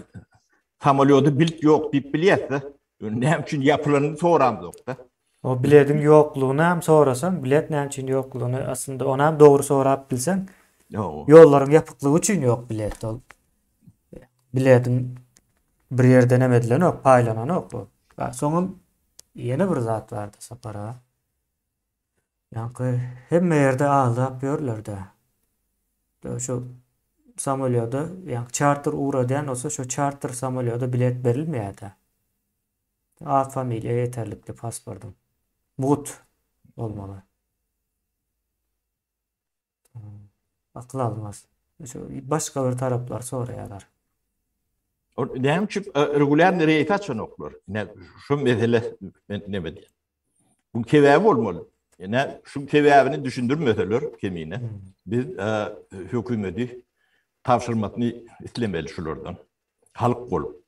samolyoty bilt yok diýip bilýärse, näme üçin yapylanyny soramyk da. O biletin yokluğunu hem sorasan, bilet ne için yokluğunu aslında ona hem doğru sorap bilsen, yolların yapıklığı için yok bilet. Biletin bir yerden emedilen yok, paylanan yok bu. Sonun yeni bir zat vardı Sapara. Yani hem yerde ağlı yapıyorlar da. Şu samolyoda, yani charter uğrayan olsa şu charter samolyoda bilet verilmiyor da. A familya yeterlikli pasportum. Mut olmalı. Akıl almaz. Başka bir taraflar sorayalar. Näme üçin regulär reyt açanoklar? Şu mesele ne bileyim. Bu kebäbi bolmaly. Yani şu kebäbini düşündürmeseler kemine. Biz hökümeti tavşyrmasyny islemeli şulardan. Halk bolup.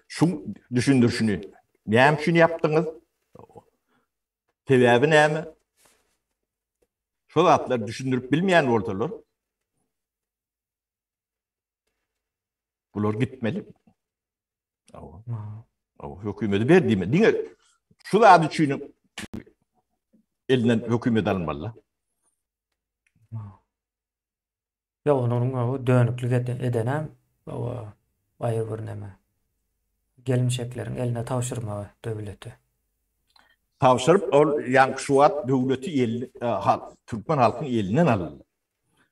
Şu düşündürşüni. Näme üçin yapdyňyz? Kebäbi näme? Şol atlar düşündürüp bilmeýän bolsalar. Bular gitmeli. Hökümeti berdiňmi? Diňe şu zat üçin elinden hökümet alınmalı. Ya onun dönüklük edenem o aýyr bir näme. Gelmişeklerin eline tawşyrma döwleti. Tavşırıp yani şu wagt döwleti Türkmen halkyny elinden alınmaly.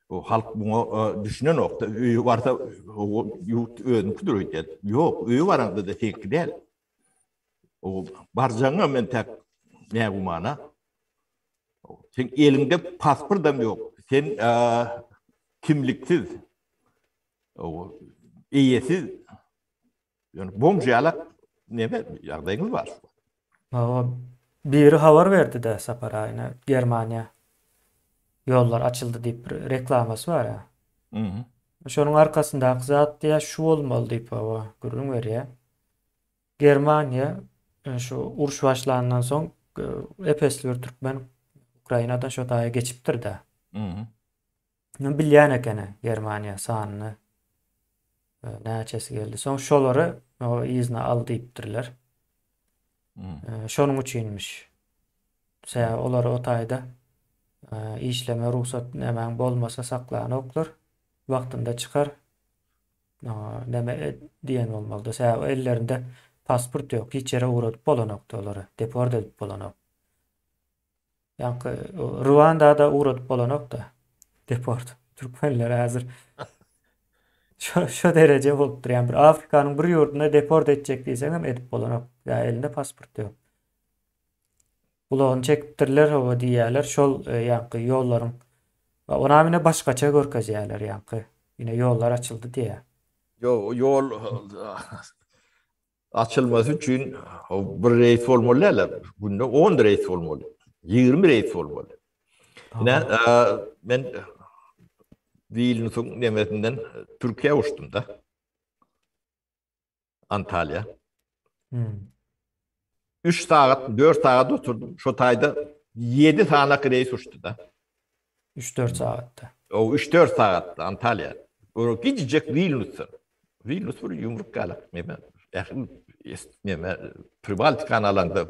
O halk bunu düşünen nokta. Öýü barsa öýünü kuduryp yok, öýü baranda da tek däl. O barjaňa men tek näme mana? Sen elinde pasport da yok. Sen kimliksiz. O iyesiz. Yani bomjalak näme ýagdaýyňyz bar. Biri habar verdi de Saparayna Germaniya yollar açıldı deyip reklaması var ya. Şonun arkasında zat diye şu olmalı deyip görün veriyor. Germaniya şu uruş başlanandan soň epesli Türkmen Ukraina'dan şu dağa geçipdir de. Bilýän ekene Germaniya sanyny näçesi geldi. Soň şolary izni al diýipdirler. Şonun üçinmiş. Olar o taýda işleme ruhsat näme bolmasa saklanoklar. Wagtynda çykar. Näme diýen bolmaly. Ellerinde pasport yok. Hiç yere uğradyp bolanokdy olary. Deport edip bolanok. Yani Ruanda'da uğradyp bolanok da deport. Türkmenler hazır şu derece bolupdyr. Yani bir Afrikanyň bir ýurduna deport etjek diýseň hem edip bolanok. Ya elinde pasport yok. Bulağını çekipdirler hava diýerler. Şol yankı yolların ona mine başgaça görkezýärler yankı. Yine yollar açıldı diýe. Yol açılması üçin bir reýs bolmaly. Bunda 10 reýs bolmaly. 20 reýs bolmaly. Men Vilnius'un nemetinden Türkiye uçtum da. Antalya. 3 saat, 4 saat oturdum. Şu taýda 7 saat reýs uçtu da. 3-4 saatte. O 3-4 saat Antalya. O gidecek Vilnius'a. Vilnius bir yumruk galak. Meme Pribaltik kanalında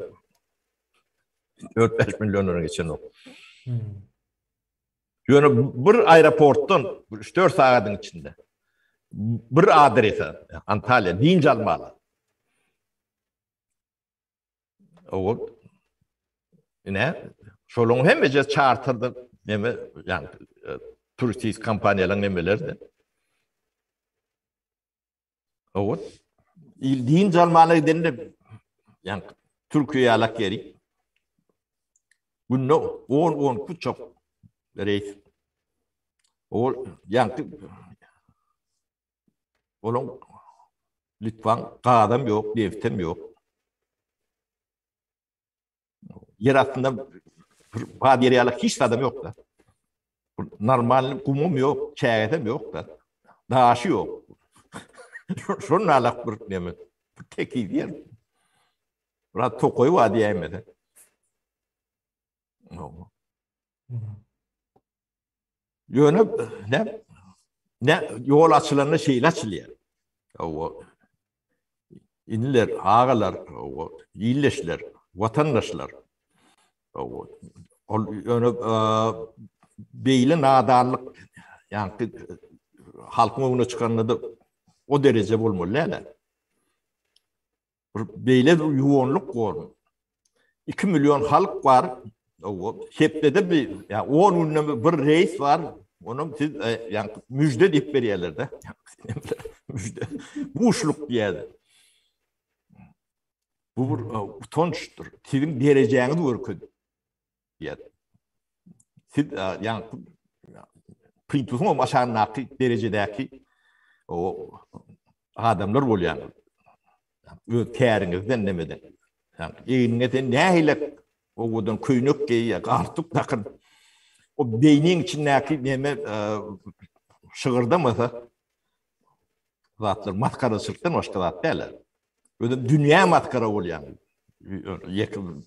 4-5 milyon euro geçen o. Yani bir aeroportdan 3-4 saatin içinde bir adrese Antalya deyince almalı. O ne? Şolun hemece charter'da neme yani turistik kampanyalar nemelerdi. O deyince almalı denildi. Yani Türkiye'ye alak gerek. Bunu 10 çok reis. O yani Onun Litvan adam yok, devletim yok. Yer altında badiyeryalık hiç adam yok da. Normal kumum yok, çayedem yok da. Dağışı yok. Şunun alak bir nemi. Tek iyi yer. Burada Tokoy var diyemedi. Yönü ne yol açılanına şeyle açılıyor. O iniler, ağalar, o iyileşler, vatandaşlar. O yönü beyle nadarlık yani halkın önüne çıkanını da o derece bulmalı. Beyle yoğunluk var. 2 milyon halk var. Hepte de bir yani 10 bir reis var. Onun siz yani müjde deyip veriyorlar da. Müjde. Bu uçluk diye. Bu bir utançtır. Sizin dereceğiniz var diye. Siz yani printusun o aşağıdaki derecedeki o adamlar oluyor yani. Kârinizden demeden. Yani eğinete ne ile o budun köynük giyiyor, artık takın. O beynin içindeki neme şığırdamasa zatlar matkara sırttan başka zat değiller. Öyle dünya matkara oluyor yani. Yakın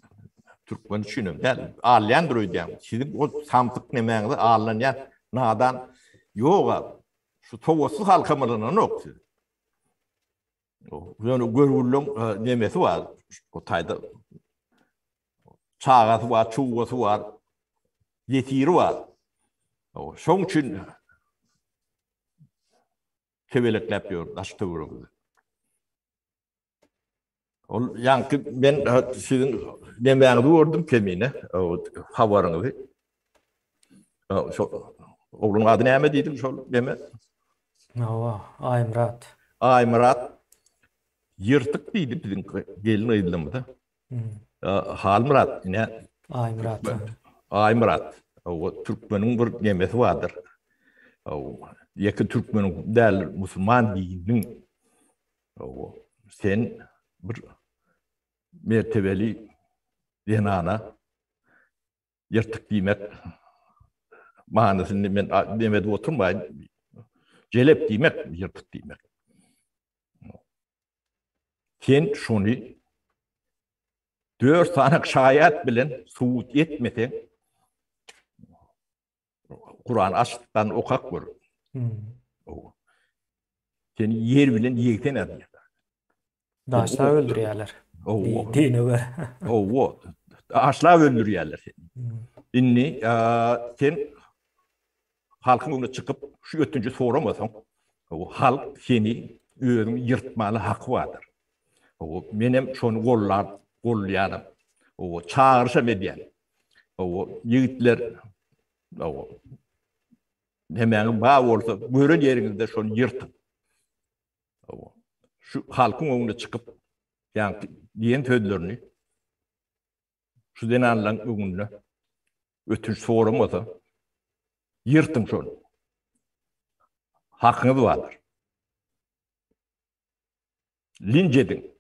Türkmen düşünüyorum. Yani ağlayandır öyle yani. Sizin o samtık nemeğinizi ağlayan nadan yok abi. Şu tovasız halkamalına yok. Yani görgülün nemesi var. O tayda çağası var, çuğası var, yetiri var. Şunun için kebelik yapıyor, açtı vurumu. Yani ben sizin demeyinizi gördüm kemine, havarınızı. Oğlun adı ne dedim, şu deme. Aymrat. Aymurat, yırtık değildi bizim gelin aydınımda. Halmurat, yine Aymrat. Aymurat. O Türkmenin bir nemesi vardır. Yakın Türkmenin değil, Müslüman dininin sen bir mertebeli denana yırtık demek manasını ben demedi oturmayın. Celep demek, yırtık demek. Sen şunu 4 tane şayet bilen suut etmeden Kur'an açtıktan okak vur. Seni yer bilen yekten ediyor. Daşlar öldürüyorlar. Dine göre. O asla öldürüyorlar seni. İnni sen halkın önüne çıkıp şu ötüncü soramasan o halk seni özünü yırtmalı hakkı vardır. O benim şunu kollayanım. O çağırışa mediyen. O yiğitler o hemen bağ olsa görün yerinizde şunu yırtın. O şu halkın önüne çıkıp yani diyen sözlerini şu denanlan önüne ötüncü soramasa yırtın şunu. Hakkınız vardır. Linç edin.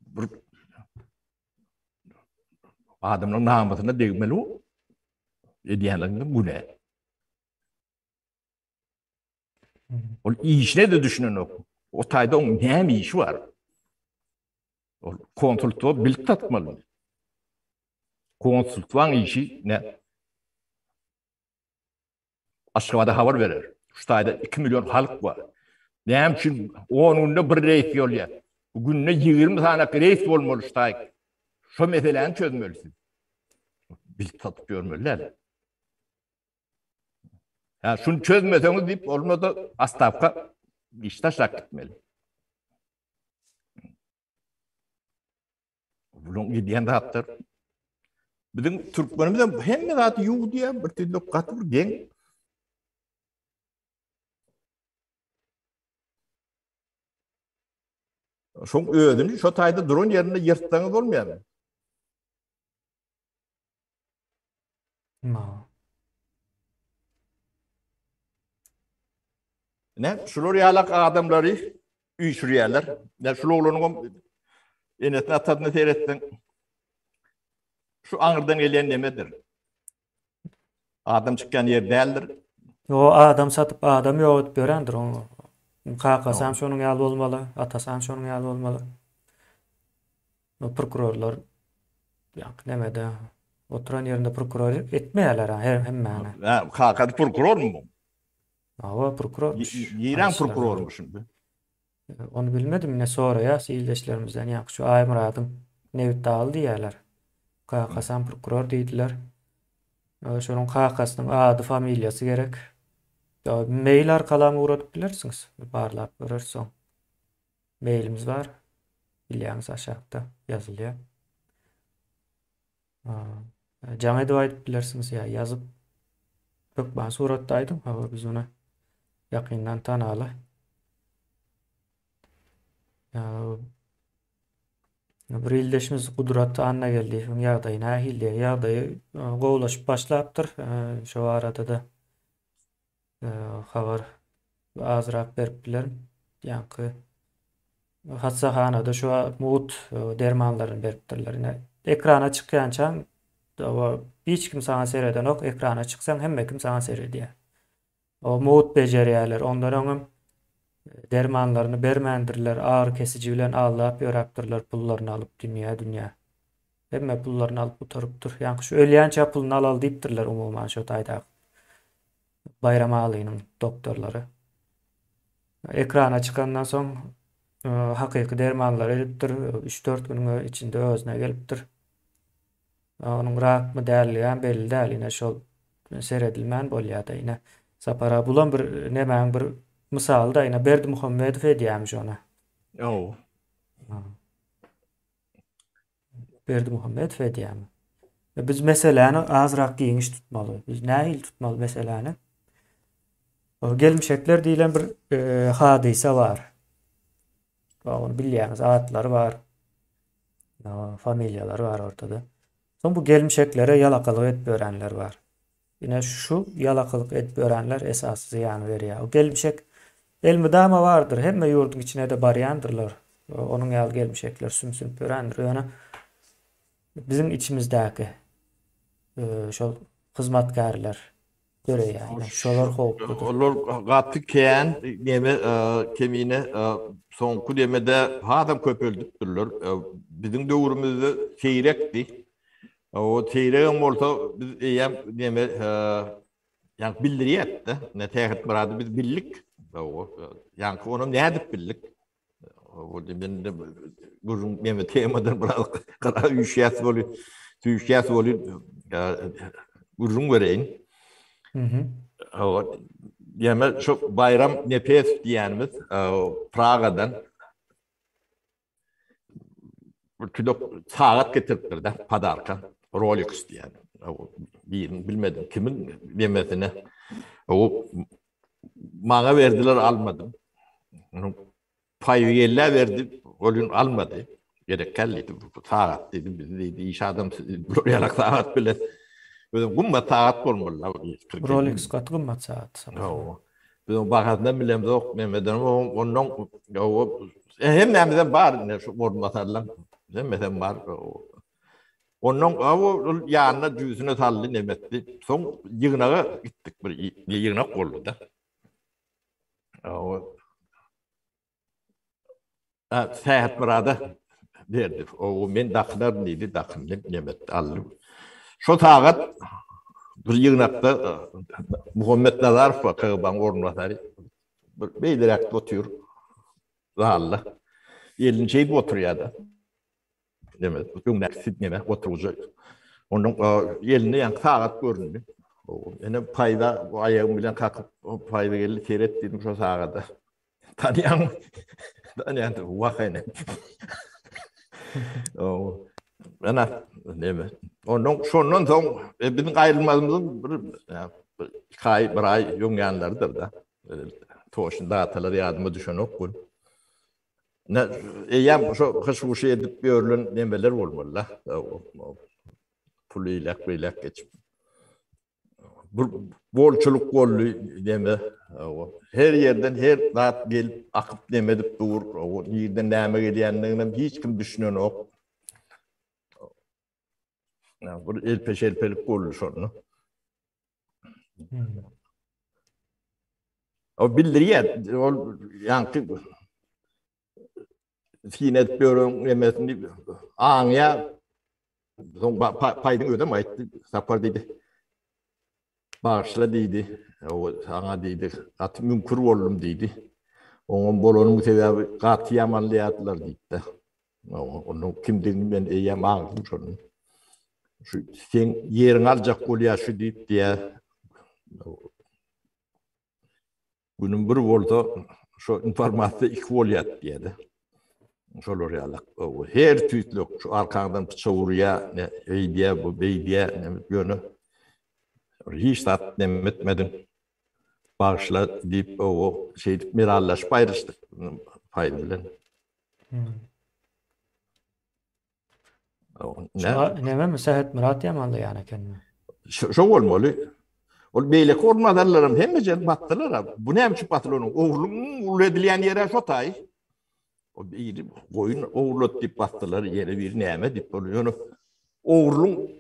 Bir adamın namusuna değmeli o. Ediyenlerin bu ne? O işine de düşünün o. O tayda onun ne bir işi var? O konsultuva bilgi tatmalı. Konsultuvan işi ne? Aşkavada haber verir. Şu tayda 2 milyon halk var. Ne için onun da bir reis yol ya. Bugün ne 20 tane reis olmalı şu tayda. Şu meseleni çözmelisin. Bilgi tatıp görmeliler. Yani şunu çözmeseniz deyip olmadı astafka işte şak gitmeli. Bunun gidiyen de hattır. Bizim Türkmenimizden hem de zaten yuh diye bir türlü katı bir gen. Şun ödünü şu tayda durun yerinde yırttığınız olmuyor mu? Ne? Şular yalak adamları üy sürüyorlar. Ne şuların enetin atadını seyrettin. Şu ağırdan gelen nemedir? Adam çıkan yer değildir. O adam satıp adam yoğurt görendir onu. Kakasam No. şonun ýaly bolmaly, atasam şonun ýaly bolmaly. O prokurorlar nemede oturan yerinde prokuror etmeýärler hemmäne. Kakad prokuror mu? Awa prokurormuş. İran prokuror mu şimdi? Onu bilmedim ne sonra ya siyildeşlerimizden ýa şu Aýmuradyň Nevit dağıl diýerler. Kakasam prokuror diýdiler. Şonun kakasynyň ady, familiýasy gerek. Mail arkalamy uradyp bilersiňiz. Barlap görersiň. Mailimiz var. Bilýäňiz aşagda ýazylýar. Jaňa edip aýdyp bilersiňiz ýa ýazyp bökbän suratdaýdym. Biz onu ýakyndan tanaly. Bir ildeşimiz Gudratdy Anna geldi. Ýagdaýyna ähildi. Ýagdaýy gowlaşyp başlapdyr. Şo arada da habar azrak beripdiler. Ýa-ni hatsahanada şu mut dermanlaryny beripdirler. Ekrana çykýançan hiç kim sana seyreden ok. Ekrana çyksaň hemme kim sana seyredýär. O mut bejerýärler. Ondan dermanlaryny bermendirler, ağır kesici bilen allap ýörapdyrlar, pullaryny alyp dünýä. Hemme pullaryny alyp oturupdyr. Ýa-ni şu ölýänçä puluny alal diýipdirler umumyň şu taýda. Bayram Alynyň doktorlary. Ekrana çıkandan soň hakyky dermanlar edipdir. 3-4 günüň içinde özüne gelipdir. Onuň rak mı däldi belli däl. Ine şol seyredilmän bolýar da ine sapara bulan bir nemäň bir misal da ine Berdimuhammedow edýärmiş ona. Oh. Berdimuhammedow edýärmi? Biz meseleni azrak giňiş tutmaly. Biz näil tutmaly meseleni? Gelmişekler diýilen bir hadise var. Onu bilýäňiz, atlary var. Familiýalary var ortada. Soň bu gelmişeklere ýalakalyk edip örenler var. Ine şu ýalakalyk edip örenler esasy ýany berýär. O gelmişek elmi dama vardır. Hemme ýurduň içine de barýandyrlar. Onuň ýaly gelmişekler sümsün örendir. Ýöne bizim içimizdäki şol hyzmatkarlar görýär. Şolar howpludur. Olar gaty keň neme kemine soňky demede adam köp öldürdiler. Bizim döwrümizde seyrekdi. O seyreğin bolsa biz eýem neme ýa bildirýärdi. Ne tähet barady biz billik. Yani onu ne edip bildik? O demin de gurun neme temadan biraz kadar üşüyäs bolup gurun göreýin. O ýeme şu bayram nepes diýänimiz Pragadan tüdok saat getiripdir da padarka Rolex diýen. Birini bilmedim kimin nemesine. O maňa berdiler almadım. Paýgella berdi, golün almadı. Gerek kellidi bu saat dedi biz dedi iş adam buraya saat bilen. Özüm gumma saat bolmaly. Rolex gat gymmat saat. Biz bahatdan bilem yok Mehmet'den ondan hemmemizden bar ne şu bolmasalar. Hemmemizden bar. Ondan o ýanyna düýsüne saldy nemetdi. Soň ýygnaga gitdik bir ýygnak boldy da. O Seyahat burada verdi. O men daklar neydi dakımlık nemet aldım. Şu tagat bir yığınakta Muhammed Nazarov kağıban ornatari bir beylerek oturuyor. Zahalla. Elin şeyi oturuyordu. Demet. Bugün naksit neme oturacak. Onun elinde yan tagat göründü. Yani payda o ayağım bilen kalkıp o payda geldi seyrettim şu sağada. Tanıyan wakayne. O ana neme. Onun şondan soň bizim aýrylmazymyz bir kay bir ay ýöňýänlerdir da. Toşunda atalar ýadyma düşenok bol. Ne eýem şu hyşwuşy edip ýörlen nemeler bolmaly. Pulylak beýlek geçip. bir bolçuluk bolly deme. Her yerden her zat gelip akıp demedip dur. O yerden näme gelýändigini hiç kim düşünen ok. Bir elpelik bolly şonu. O bildirýär. Ol ýanky finet börün emesini aňya soň paýdyň ödem aýtdy. Sapar diýdi. Bağışla diýdi. O sana diýdi. At mümkün boldum diýdi. Oňun bolanyň sebäbi gaty ýamanlaýardylar diýdi. Onu kimdigini men eýem aňdym şonu. Şu sen ýeriň aljak bolýar şu diýdi ýa. Günüm bir bolsa şu informasiýa iki bolýar diýdi. Şolar ýalyk. Her tüýtlük şu arkaňdan çowurýa, eýdiýä, bu beýdiýä, ýöne. Hiç tat demetmedim. Bağışla deyip o şey mirallaş ayrıştık payı bilen. Neme müsahet Murat Yamanlı yani kendine. Şu olmalı. Ol beyle kormadarlarım hemmece battılar. Bu ne biçim battılar onun? Oğlum ulu edilen yere şotay. O bir koyun oğlot deyip battılar yere bir neme deyip oluyor. Oğlum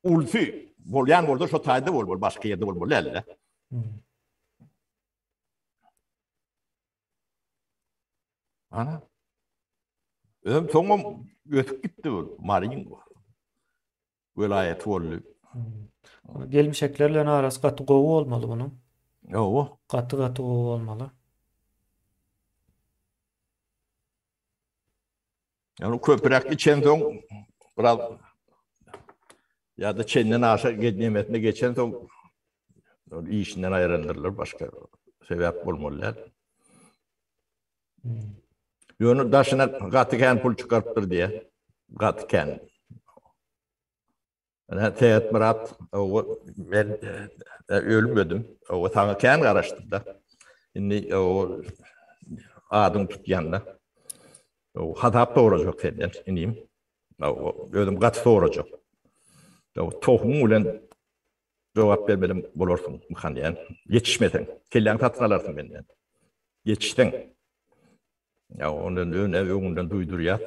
ulfi. Bolyan orada şotayda bol başka yerde bol elle. Ana. Öm soňam ötüp gitdi bu Marin. Velayet boldy. Gelmişeklerle arası katı gowy olmalı bunun. Yo. Katı gowy olmalı. Yani köpürek içen soň biraz ya da çenden aşağı gitmemetine geçen soň işinden ayrılırlar başka sebep bolmalylar. Ýöne daşyna gatyken pul çykarpdyr diye. Gatyken. Ana teýet Murat, men ölmedim. O taňyken garaşdyrda. Indi o adym tutýanda. O hatap doğrajak senden inim. O ödüm gat sorajak. O tohum bilen jogap bermedim bolarsyň mıhan yetişmeden. Kelläň tatlarsın menden. Yetiştin. Ya onun öňünden duýdurýar.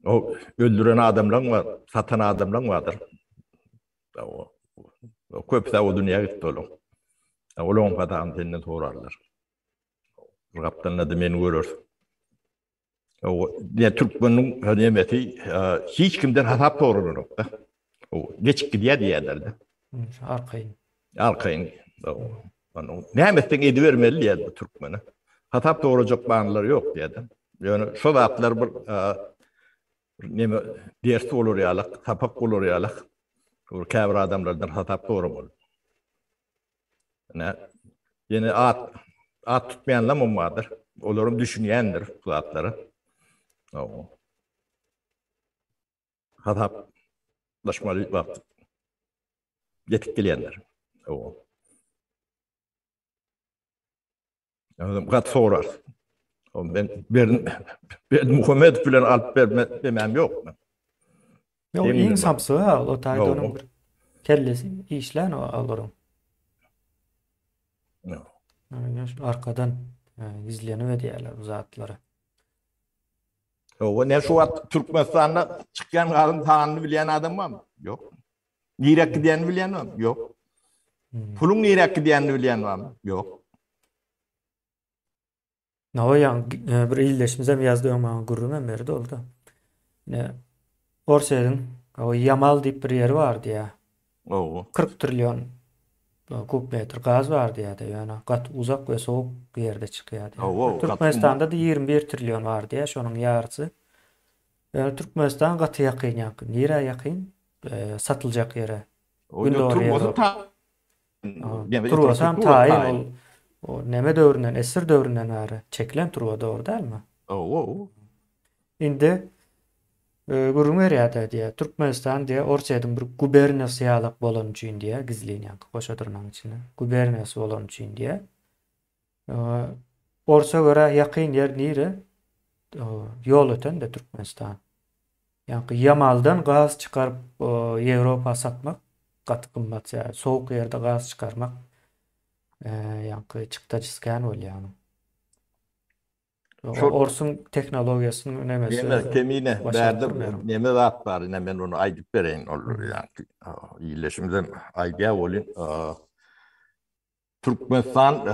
O öldüren adamlar var, satan adamlar vardır. O köpde o dünya gitti oğlum. Oğlum kadar senden sorarlar. Raptan adı meni görür. O ne Türkmen'in hürmeti hiç kimden hesap sorulur yok da. O geçik gidiyor diyorlardı. Arkayın. Ne hemetten edivermeli diyordu Türkmen'e. Hesap doğuracak bağımlıları yok diyordu. Yani şu vaatler bir dersi olur yalık, tapak olur yalık. Kavra adamlardan hesap doğurmalı. Yani at tutmayanlar mı vardır? Onların düşünüyendir bu atları. Hesaplaşmalı vakti. Yetik geleyenler. Kat sorar. Ben Muhammed bilen alıp vermem yok. Yok, insapsı ha, o tayda onun bir kellesi işlen o alırım. Arkadan izleniyor diyorlar bu zatları. O ne şu at Türkmenistan'da çıkan karın tağını bilen adam var mı? Yok. Nirek gidiyen bilen var mı? Yok. Pulun nirek gidiyen bilen var mı? Yok. O yani bir illeşimize mi yazdığım ama gururum berdi oldu. Orseydin o Yamal deyip bir yer vardı ya. 40 trilyon kubmetre gaz vardı ya da yani kat uzak ve soğuk bir yerde çıkıyordu. Türkmenistan'da da 21 trilyon vardı ya şonun yarısı. Yani Türkmenistan katı yakın. Nere yakın? Satılacak yere. Turvasam tayin o neme dövründen, esir dövründen var. Çekilen turva doğru değil mi? Indi gurun veriyada diye Türkmenistan diye orçaydın bir guberniyası yalak bolan üçün diye gizleyin yani koşadırının içine. Guberniyası bolan üçün diye. Orsa göre yakın yer nere? Yol öten de Türkmenistan. Yani Yamal'dan gaz çıkarıp Avrupa satmak katı kımmat yani. Soğuk yerde gaz çıkarmak yani çıktaçısken ol yani. Şu Orsun teknolojisinin önemesi yeme kemiğine başarıp verdim. durmuyorum. Yeme rahat var. Yine ben onu aydıp vereyim olur Hmm. yani. İyileşimden aydıya olun. Türkmenistan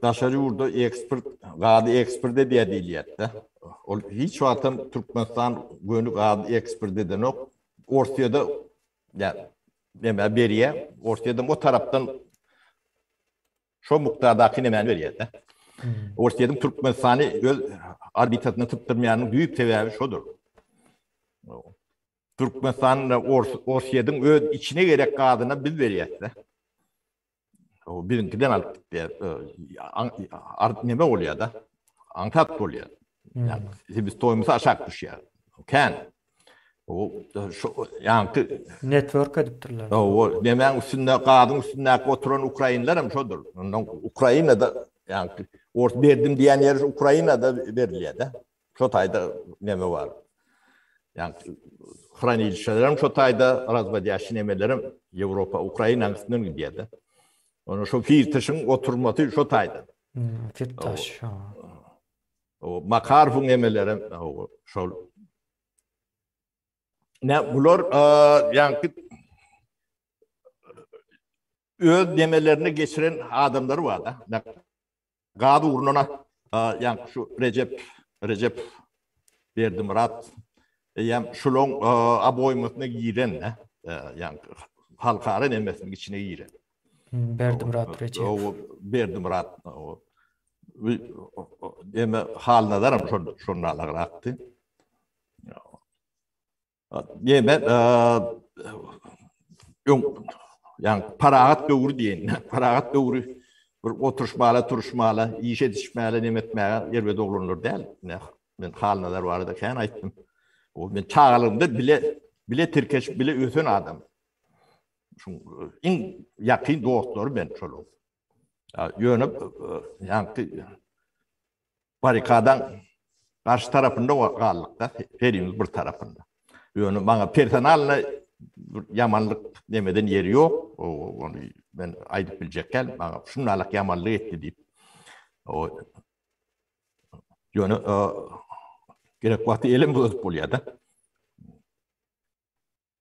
daşarı vurdu expert gadi expert de diye diliyette. Hiç vatam Türkmenistan gönü gadi expert de no. Ortaya da yani deme beriye ortaya da o taraftan şu muktardaki hemen veriyor da. Hmm. Ortaya da Türkmenistan'ı öz arbitrasına tıptırmayanın büyük sebebi şudur. Türkmenistan'ın Ortaya'nın öz içine gerek kadına biz veriyor da. O birinciden aldık diye neme oluyor da antat oluyor. Yani Hmm. biz toyumuzu aşağı düşüyor. Ken o şu yani Network ediptirler. o demen üstünde kadın üstünde oturan Ukraynalılar mı şudur. Ukrayna'da yani ort verdim diyen yer Ukrayna'da veriliyor da. Şu tayda neme var. Yani Ukrayna ilişkilerim şu tayda razvadiyaşı nemelerim Avrupa Ukrayna'nın üstünden gidiyor da. Onu şu fiirtişin oturması şu tayda. Firtaş. O Makarov'un emelerim o şu ne bunlar yani öz demelerine geçiren adamları var da. Gadı uğruna yani şu Recep Berdimurat yani şulon aboymasına giren ne yani halkara nemesinin içine giren. Berdimurat Recep. O Berdimurat o deme haline daram şunlarla aktı. Yemen yok yani parahat doğru diyen parahat doğru bir oturuşmalı turuşmalı işe dişmeli nimetmeye yerbe doğrulur değil ne ben halnalar vardı kan aytdım o ben çağalımda bile Türkeş bile ötün adam şu en yakın dostları ben çoluk yönüp yani barikadan karşı tarafında o kallıkta herimiz bir tarafında yönü bana personelle yamanlık demeden yeri yok. Onu ben aydıp bilecekken bana şunlarlık yamanlığı etti deyip o yönü gerek vakti elim bozuk oluyor da.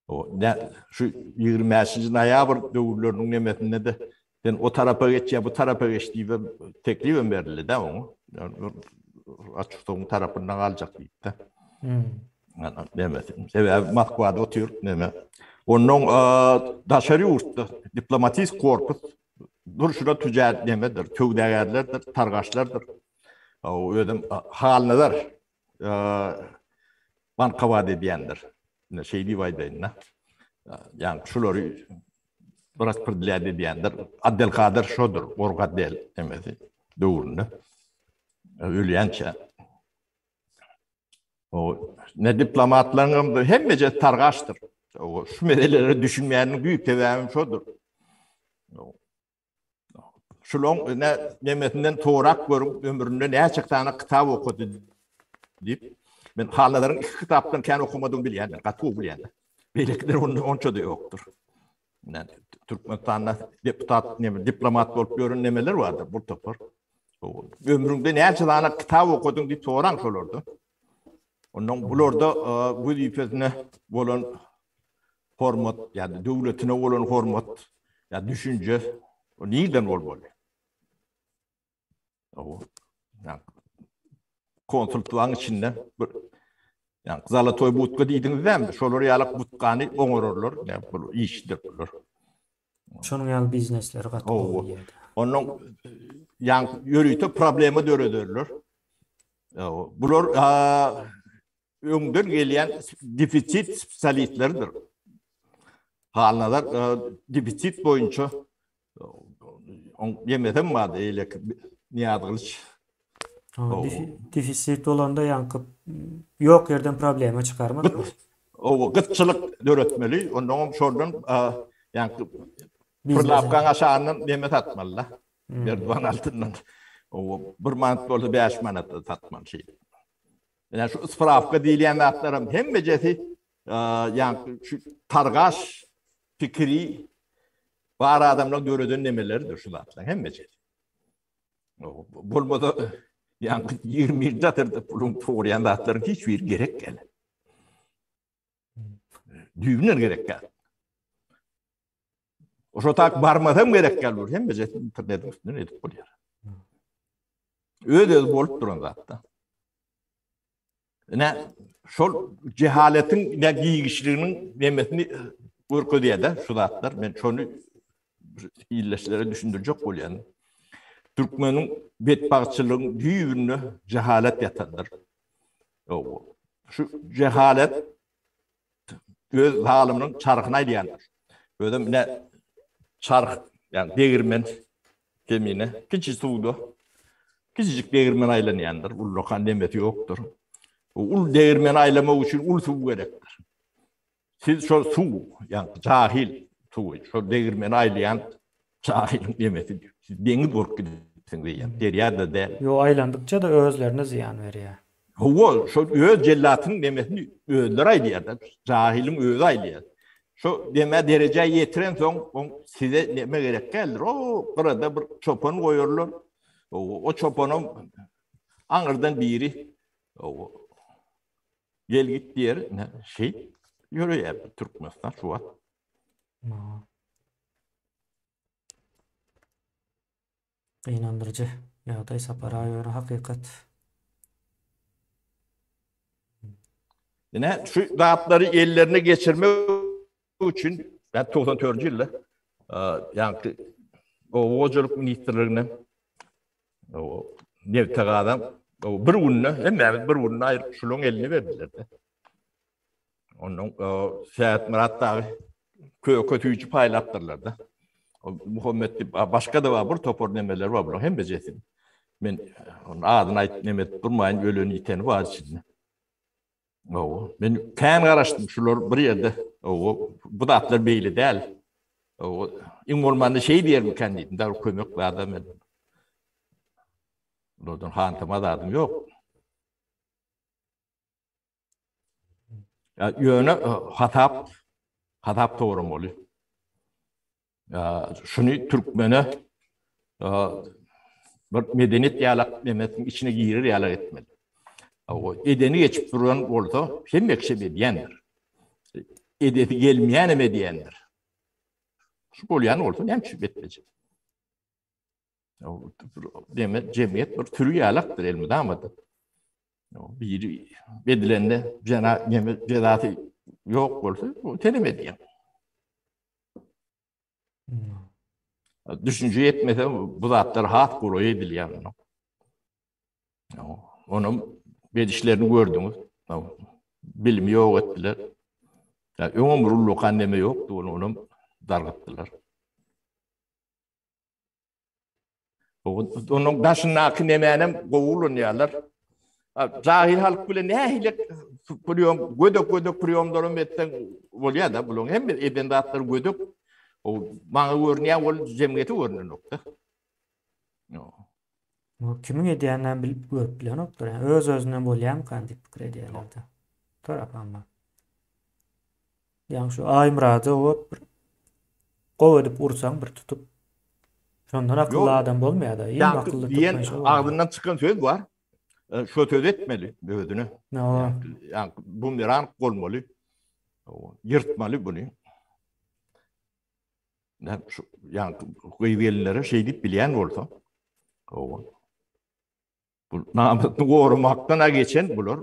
O ne şu 20. noyabr dövrlerinin nimetinde de ben o tarafa geç ya bu tarafa geç diye teklif verildi de onu. Yani, açık tarafından alacak deyip de. Demesin. Sebebi Moskva'da oturuyor. Onun daşarı uğurttu. Diplomatik korpus. Dur şurada tüccar demedir. Tövdegerlerdir, targaçlardır. O ödüm halneler. Bankava dediyendir. Şey divaydayın. Yani şuları biraz pırdiler dediyendir. Abdelkadir şudur. Orgat değil demesi. Doğrunu. Öleyençe. O ne diplomatlarının hem mece targaçtır. O şu meseleleri düşünmeyenin büyük tevehüm şudur. Şulon ne nemetinden toğrak görüp ömründe ne çıktığını kitap okudu deyip ben halaların iki kitaptan kendi okumadığımı bileyenler, katı bileyenler. Belirtiler onca da yoktur. Yani Türkmenistan'da diplomat olup görünmeler vardır bu topar. Ömründe ne çıktığını kitap okudun deyip toğran şolurdu. Onun bulurda bu ifadene olan format yani devletine olan format ya düşünce o neyden olmalı? O yani konsultuğun içinde yani Zalatoy butka dediğiniz değil mi? Şoları yalıp butkani oңororlar. Yani bu iştir bulur. Şonun ýaly biznesleri gatga O bolýar. onun yani yürüyte problemi döredörler. Bular öňden gelýän defitsit spesialistlerdir. Halnalar defitsit boyunca yemeden vardı eyle Nihat Kılıç. Defisit olanda yankıp yok yerden probleme çıkarmak mı? O gıtçılık öğretmeli. Ondan şoradan yani Biznese. fırlapkan aşağının yemet atmalı. Merdiven altından. O bir manat oldu 5 manat satman şey. Yani şu ısrafka diýilýän zatlarym hemmejesi yani şu targaş fikri var adamlar göreden nemelerdir şu zatlar hemmejesi. Bolmada yani 20 zatırda pulun toğrayan zatların hiçbir gerek gele. Düğünler gerek gele. Oşo tak barmadam gerek gele. Hemmejesi internet üstüne edip bolýar. Öyle bolup duran zatda. Ne şol cehaletin ne giýişliginiň nemesini görkü diýede şu zatlar men şonu illeşlere düşündürjek bolýan. Türkmeniň betbagçylygyň düýbünde cehalet ýatandyr. Şu cehalet öz zaliminiň çarkyna aýdýandyr. Ödüm ne çark yani degirmen kemine kiçi suwda kiçicik degirmen aýlanýandyr. Ullukan nemeti ýokdur. Ul degirmen aýlamak üçin ul suw gerekdir. Siz şo suw yani cahil suw şo degirmen aýlayan cahil nemeti deňiz gork gitsin diýen. Derýärde de. Yo aýlandykça da özlerine ziyan berýär. Howa şo öz jellatyň nemesini özler aýdýar. Jahiliň özü aýdýar. Şo deme derece ýetiren soň size neme gerek geldir. O gyrada bir çopan goýarlar. O çopanam aňyrdan biri gel git diýer şey ýöreýär Türkmenistan şu wagt. Gynandyrjy ýagdaý sapar aýyry hakykat. Yine şu zatları ellerine geçirmek için ben 94 yılda yani o hocalık ministerlerine o nevtagadan o bir günne hem bir günne ayırıp şulun elini verdiler de. Onun Seyahat Murat Dağı kötüyücü paylattırlar da. Muhammed başka da var bir topor nemeler var bu hem becesin. Ben onun adını ayıp nemet durmayın ölünü iteni var içinde. Ben kan garaşdym şular bir ýerde. Bu da atlar beýli däl. Iň bolmanda şey diýerim kendim, dar kömek bir adam edim. Ondan hantama da adam ýok. Ya ýöne hatap toğram bolýar. Şunu Türkmene bir medeniyet ýalak demetin içine girir ýalak etmeli. O edeni geçip duran bolsa hem mekşe edýändir. Edeti gelmeýän edýändir. Şu bolýan bolsa hem şüphetleje. Deme jemgyýet bir türü ýalakdyr elmide amady. Bir bedilende jana jedaty ýok bolsa o tenem edýän. Düşünje yetmese bu zatlar hat guruy edilýän. Onun bedişlerini gördünüz. Bilim ýok etdiler. Öňe burullukan neme ýokdy, onu dargatdylar. Onun daşynaky nemenem gowulunýarlar. Jahil halk bilen nähile pulýom, gödök pulýomlaryň betden bolýar da, bular hem edendatlar gödök. O maňa görnýär ol jemgyýeti görnýär. Kimin edýänden bilip görüp bilenokdur. Yani öz özünden bolýan kandyp pikir edýärler. Tarap amma. Yani şu aýmyrady o bir gow edip ursaň bir tutup şondan akylly adam bolmaýar da. Ýa akylly tutmaýşy. Ağzından çıkan söz var. Şo söz etmeli özüne. Yani bumerang bolmaly. Yırtmaly bunu. Yani gıybellere şey dip bilýän bolsa. Bu namusyny gorumakdan geçen bular.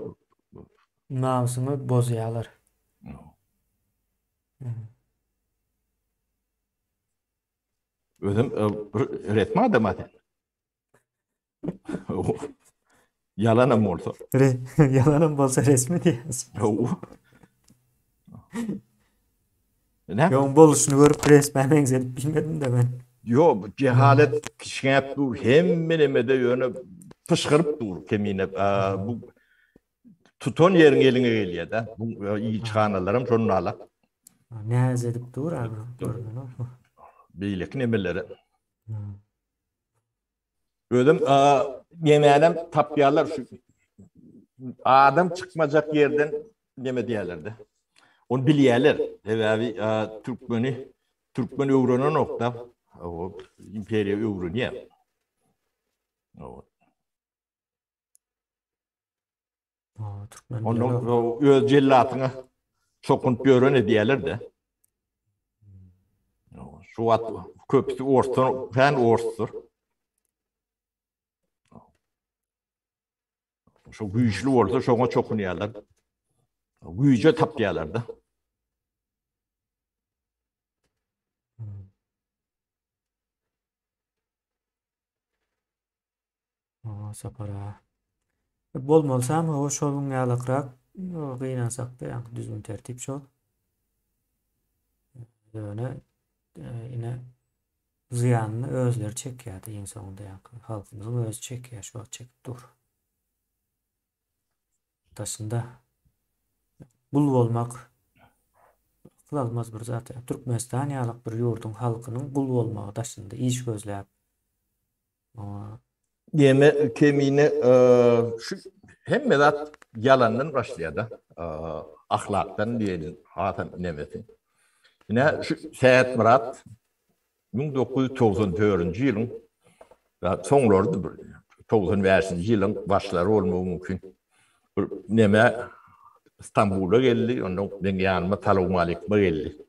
Namusyny bozýarlar. Özüm öğretmen adam atan. Yalanım olsa. Yalanım bolsa resmi diýersin. Ne? Yoň boluşyny görüp resmen eňzedip bilmedim de ben. Yo, cehalet kişiňe dur hemme nemede ýöne pışkırıp dur kemine. Bu tuton yerin eline gelýär da. Bu iýçhanalaryň şonu alak. Näze edip dur abi. Beýleki nemeleri. Özüm yemeğinem tapýarlar şu adam çıkmayacak yerden neme diyorlardı. Onu biliyorlar. Evavi Türkmen öğrenen nokta. O imperiya öğreniyor. O Türkmen onun bileli. o öz cellatına sokunup öğrene diyorlar. Şu at köpüsü Ors'tan fen Ors'tur. Şu güçlü olsa şoňa çokunýarlar. Güýje tapýarlar da. Sapara. Bolmalsam o şolun ýalakrak gynansak da ýa düzgün tertip şol. Ýöne ine ziyanını özleri çekýärdi iň soňunda ýa halkymyzyň özü çekýär şol çekip dur. Taşynda bul bolmak kılalmaz bir zat. Türkmenistan ýalyk bir ýurdun halkynyň bul bolmagy taşynda iş gözläp. Deme kemine şu hemme zat yalandan başlaýar da. Ahlakdan diýelim, hatan nemeti. Ine şu Seyit Murat 1994-nji ýylyň soňlardy bir 95-nji ýylyň başlary bolmagy mümkin. Neme İstanbul'a geldi, ondan ben yanıma Talon Malik'e geldi.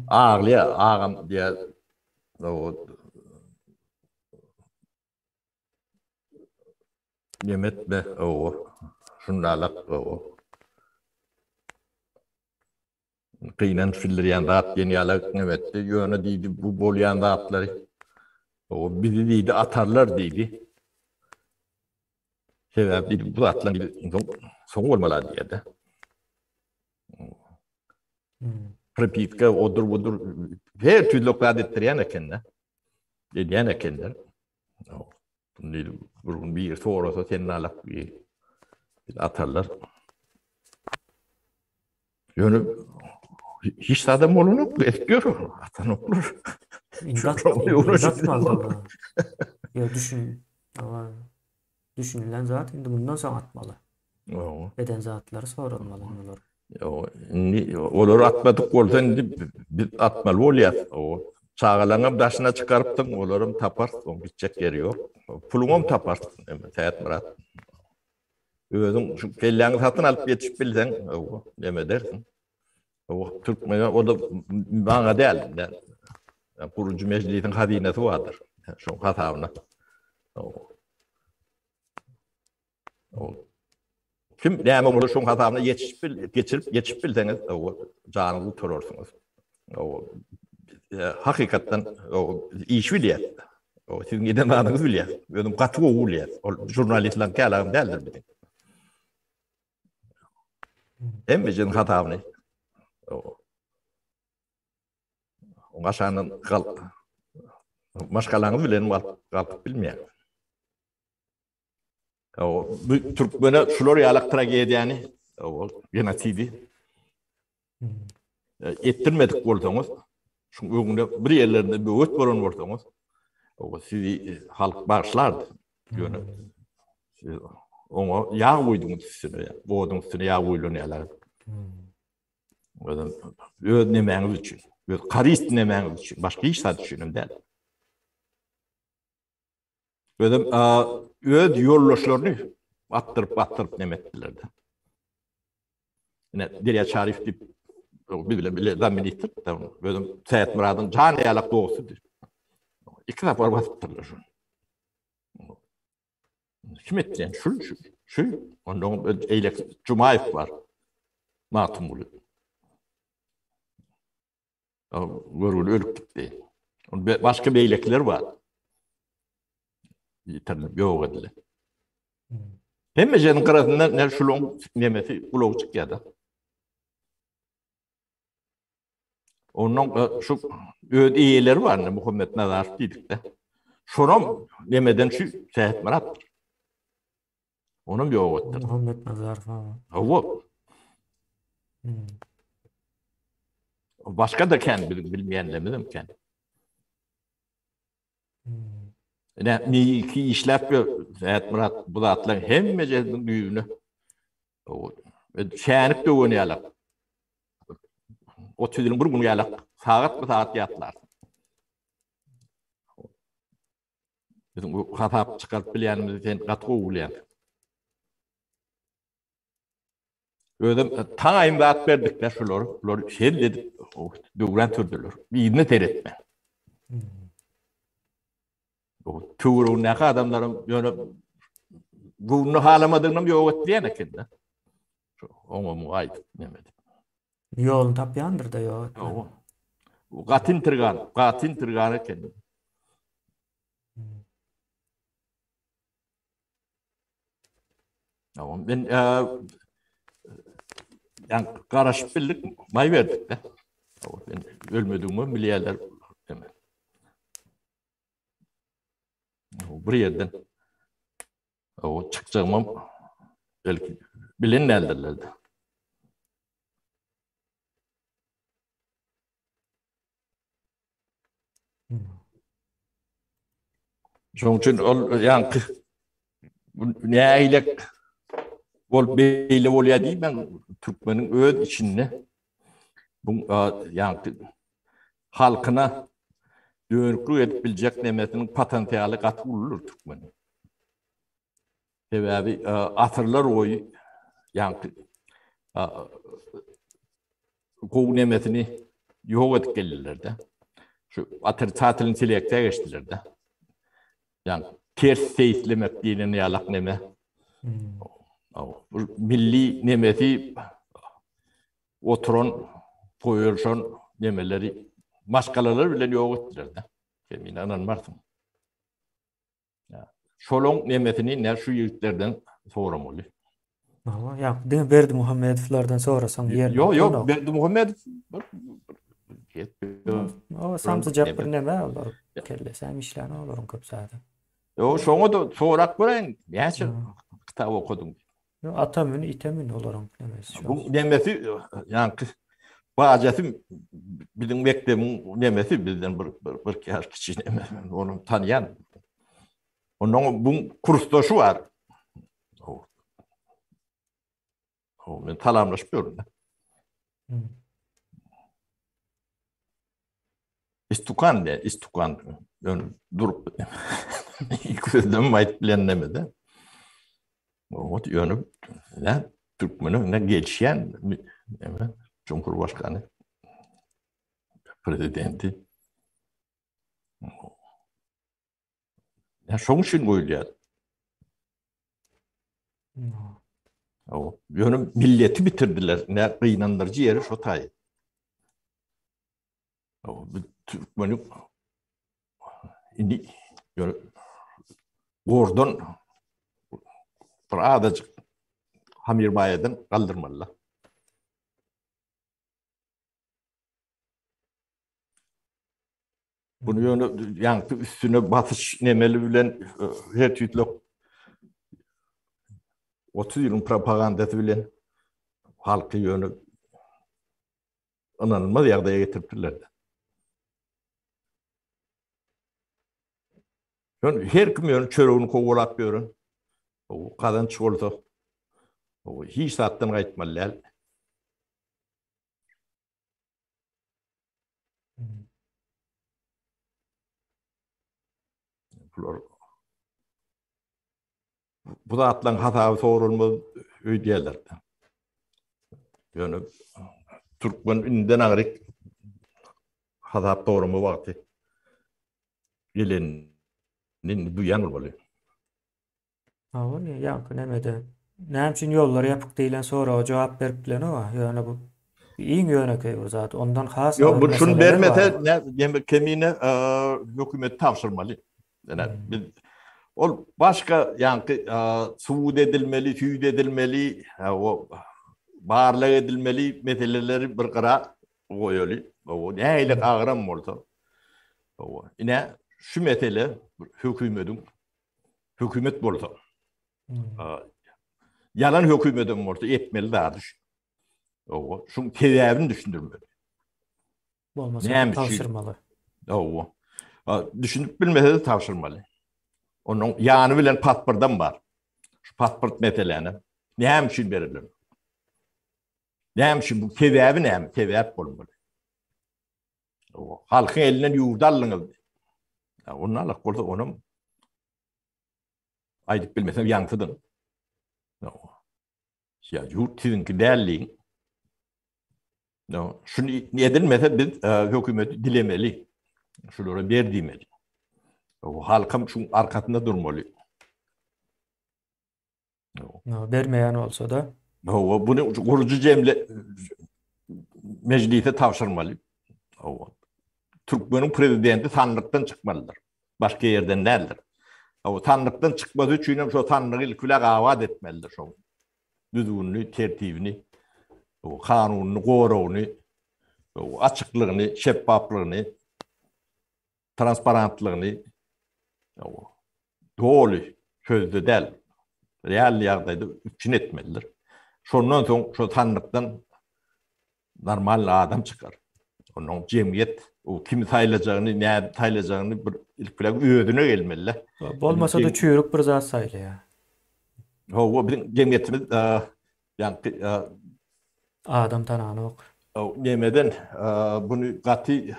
Ağam diye o Yemet be o şundalık o kıyınan filleryen rahat yeni yalık evet yöne deydi bu bolyan rahatları o bizi deydi atarlar deydi. Sebep deydi bu atlan son olmalı diye de. Prepitka odur budur her türlü adetler ekende. Dediyen ekenler. Bunun bir sonrası senin alak bir atarlar. Yani hiç adam olunuk eskiyor. Atan olur. İmdat maldı. Ya düşünülen zat indi bundan sonra atmalı. Beden zatları sorulmalı. Olur atmadık olsa bir atmalı oluyor. O çağlanan başına çıkarıptın, olurum tapar, o bitecek yeri yok. Pulumum tapar, Seyit Murat. Özün şu kelleğini satın alıp yetişip bilsen, deme dersin. O Türkmen, o da bana değil. Kurucu meclisin hazinesi vardır. Şu hatamına. Kim deme olur şu hatamına geçip bilseniz, canınızı törürsünüz. Hakikaten o iş bilýär. O sizin giden adınız bilýär. Özüm gaty bolýar. O jurnalistler kelam derler bilen. Emmejin hatawyny. O gaşanyň maşgalaňy bilen galyp bilmeýär. O Türkmene şular ýalyk tragediýany o genotidi ettirmedik bolsaňyz şu öňünde bir ýerlerinde böwet boran bolsaňyz o sizi halk başlardy. Ýöne oňa ýağ goýdyňyz üstüne, boğdun üstüne ýağ goýlanýarlar. Öz nemäňiz üçin, öz garyst nemäňiz üçin, başga hiç zat üçin däl. Özüm öz ýollaşlaryny attyrıp nemetdiler de. Ine Derya Şarif diýip bile zamin etip özüm Seyit Murat'ın can ýalyk dostudyr. İki napar basypdyrlar şu. Kim etdi? Şu. Ondan Eylek Cumayev var. Matumulu. Görül ölüp gitti. Başka beylekler var. Yitirlip yok ediler. Hemmejenin qırasından ne şulun nemesi ulağı çıkýardy. Onun şu öd iyileri var, Muhammed Nazarov dedik de. Şonom nemeden şu Seyit Murat. Onun bir oğuttur. Muhammed Nazarov. O. Başka da kendi bilmeyenlerimiz kendi. Ne iki işlep Seyit Murat bu da atlan hem mecedin düğünü O şänik döweni ýalak. 30 ýylyň bir güni ýalak. Sagat ýatlar. Bizim bu hatap çıkarıp bilýänimiz sen gatgo bilýän. Özüm taň aýym wagt berdikler şolar. Şolar şer dedi. Döwren türdiler. Birini teretme. O tuğru ne kadar adamlarım yani bunu halamadığım yok etdiyen ekinde. Ona muayet Mehmet. Yolun tapyandır da yok. O gatin tırgan ekinde. Ama ben yani karışıp bildik may verdik de. Ben ölmediğimi milyarlar demek. Bir yerden o çıkacağım belki bilin ellerlerde. Şoň üçin ol yankı näýilek bol beýle bolýar diýmen türkmeniň öz içinde bu yankı halkyna dönüklük edip biljek nemesiniň potensiýaly gaty ulur türkmeniň. Sebäbi asyrlar boýy yankı gowy nemesini ýok edip geldiler de. Şu atır tatilin selekte geçtiler de. Yani ters seyislemek diýenen ýalak neme. Milli nemesi oturan, koyurşan nemeleri maskalalar bilen ýok etdiler de. Kemin ananmarsın. Şolong nemesini näme şu ýigitlerden soramly. Ama ya Berdi Muhammedowlardan sorasaň ýer. Yok Berdi Muhammedow o samsyjak bir neme olar. Kellesem işläni olaryň köp saat. Yo şoňa da sorak bereň. Ýa-çy kitap okudum. Yo atamyn itemin olaryň nemesi. Bu nemesi yani bajatym biziň mektebiň nemesi bizden bir kär kiçik neme. Onu tanıyan. Onun bu kursdaşy var. O men talamlaşmıyorum da. İstukan. Yani durup ikizden mayt bilen nemede. O yani ne Türkmenin ne geçen Cumhurbaşkanı prezidenti. Ya şoň üçin goýulýar. O yani milleti bitirdiler. Ne gynandyrjy ýeri şo taý. O Türkmenin indi yani oradan bir adacık Hamirbaýadan galdyrmalylar. Bunu yani üstüne batış nemeli bilen her türlü 30 ýylyň propagandasy bilen halky ýöne ananılmaz ýagdaýa getiripdiler. Yani her kim ýöne çöregini kowalap görün. O kadan çolsa o hiç satdan gaýtmalylar. Bu da atlan hataby sorulmaz öýdýärler. Yani Türkmen inden agryk hatap doğrumu wagty gelenin duýan bolýar. Ha ne ýa nemede. Näme üçin ýollar ýapyk diýilen soraga jogap berip bilen o. Ýöne bu iň ýönekey o zat. Ondan has. Yo bu şunu bermese ne kemine hökümet tapşyrmaly. Yani biz ol başka yankı suud edilmeli, tüyd edilmeli, o barlık edilmeli meseleleri bir qara goýaly. O näýle agram bolsa. O ine şu mesele hökümet bolsa. Yalan hökümetin bolsa etmeli dädir. O şu tebäbini düşündirmeli. Bolmasa tapşyrmaly. O düşünüp bilmese de tapşyrmaly. Onun ýany bilen pasportdan bar. Şu pasport meseleni Näme üçin berilýär? Näme üçin bu sebäbi näme? Sebäp bolmaly. O halkyň elinden ýurda alınýar. Onu alyp bolsa onu aýdyp bilmesem ýaňsydyn. Ya yurt tizinki dälliň. Şunu edilmese biz hökümeti dilemeli. Şulara berdimeli. O halkam şun arkasında durmalı. Bermeyen olsa da. Bunu kurucu cemle meclise tavşırmalı. Türkmenin prezidenti sandıktan çıkmalıdır. Başka yerden değildir. Sandıktan çıkması için şu sandığı ilküle gavad etmelidir. Düzgünlüğü, tertibini, kanununu, korowunu, açıklığını, şeffaflığını, transparantlığını doğru sözde değil, real yağdaydı üçün etmelidir. Şondan sonra şu sandıktan normal adam çıkar. Onun cemiyet o kimi sayılacağını, ne sayılacağını bir ilk ödüne gelmeli. Olmasa da çüyürük bir zat sayılı ya. O bizim cemiyetimiz yani Adam tananı ok. Nemeden bunu katı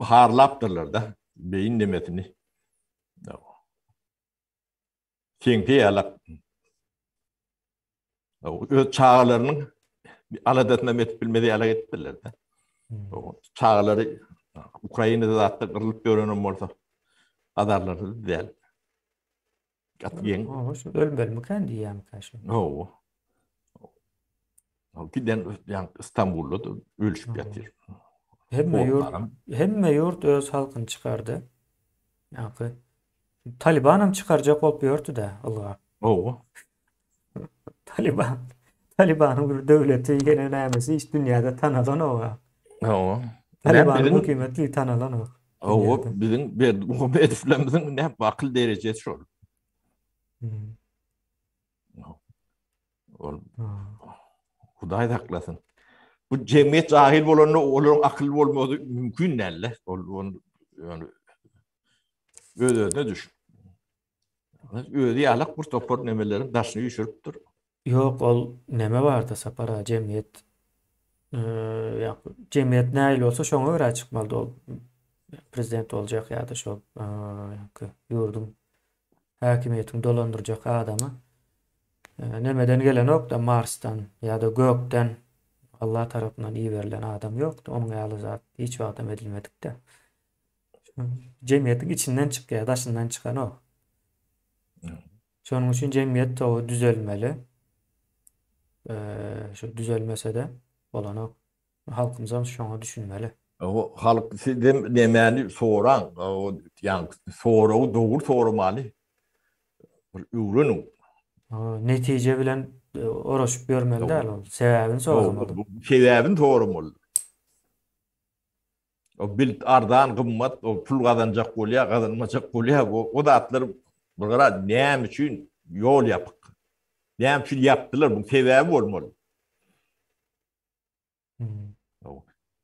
harlaptırlar da beyin nimetini. Kendi yalak. Öz çağlarının aladatına met bilmediği yalak ettiler de. Çağları Ukrayna'da da hatta kırılıp görünüm olsa adarları değil. Katiyen. Ölüm kendi yani karşı. Giden yani İstanbul'da ölüşüp yatır. Hem yurt öz halkını çıkardı. Yani Taliban'ım çıkaracak olup yurtu da Allah'a. Taliban'ın bir devleti yine nämesi hiç dünyada tanılan o. Taliban'ın hükümeti tanılan o. Bizim hedeflerimizin ne akıl derecesi şu. Hudaý haklasın. Bu cemiyet cahil bolanlar olan akıllı bolmady mümkün näle? Yani ödüne düş. Ödü ýalak bir topar nemelerin daşyny ýüşüripdir. Yok ol neme barda sapara cemiyet. Cemiyet näil olsa şoňa görä çykmaly ol. Prezident olacak ya da şu yurdun hakimiyetini dolandıracak adamı. Nemeden gelen yok da Mars'tan ya da gökten Allah tarafından iyi verilen adam yoktu. Onun ýaly zat hiç adam edilmedik de. Cemiyetin içinden çıkıyor, daşından çıkan o. Şonun için cemiyet de o düzelmeli. Şu düzelmese de olan o. Halkımıza şuna düşünmeli. O halk sizden demeli soran, yani soru doğru sormalı. Ürünü. Netice bilen uğraşıp görmeli değil o. Sebebini sormalı. Sebebini sormalı. O bil ardan gymmat, o pul kazanacak bolýa, kazanmajak bolýa, o da atlar bir gara näme üçin ýol ýapyk. Näme üçin ýapdylar, bu sebebi bolmaly.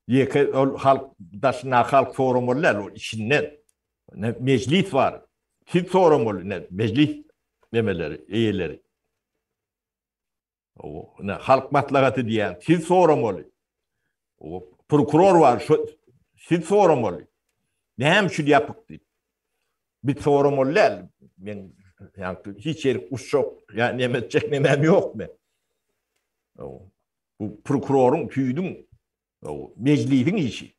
Ýeke halk daşyna halk soramalylar, o içinden. Meclis var. Kim soramaly, meclis demeleri, eýeleri. O halk maslahaty diýen, siz soramaly. O prokuror var, siz soramaly. Näme üçin ýapyk diýip. Bir soramalylar, men ýa-ni hiç yer uşak, ýa näme çekmem ýokmy? Bu prokurorun tüýdüň meclisin işi.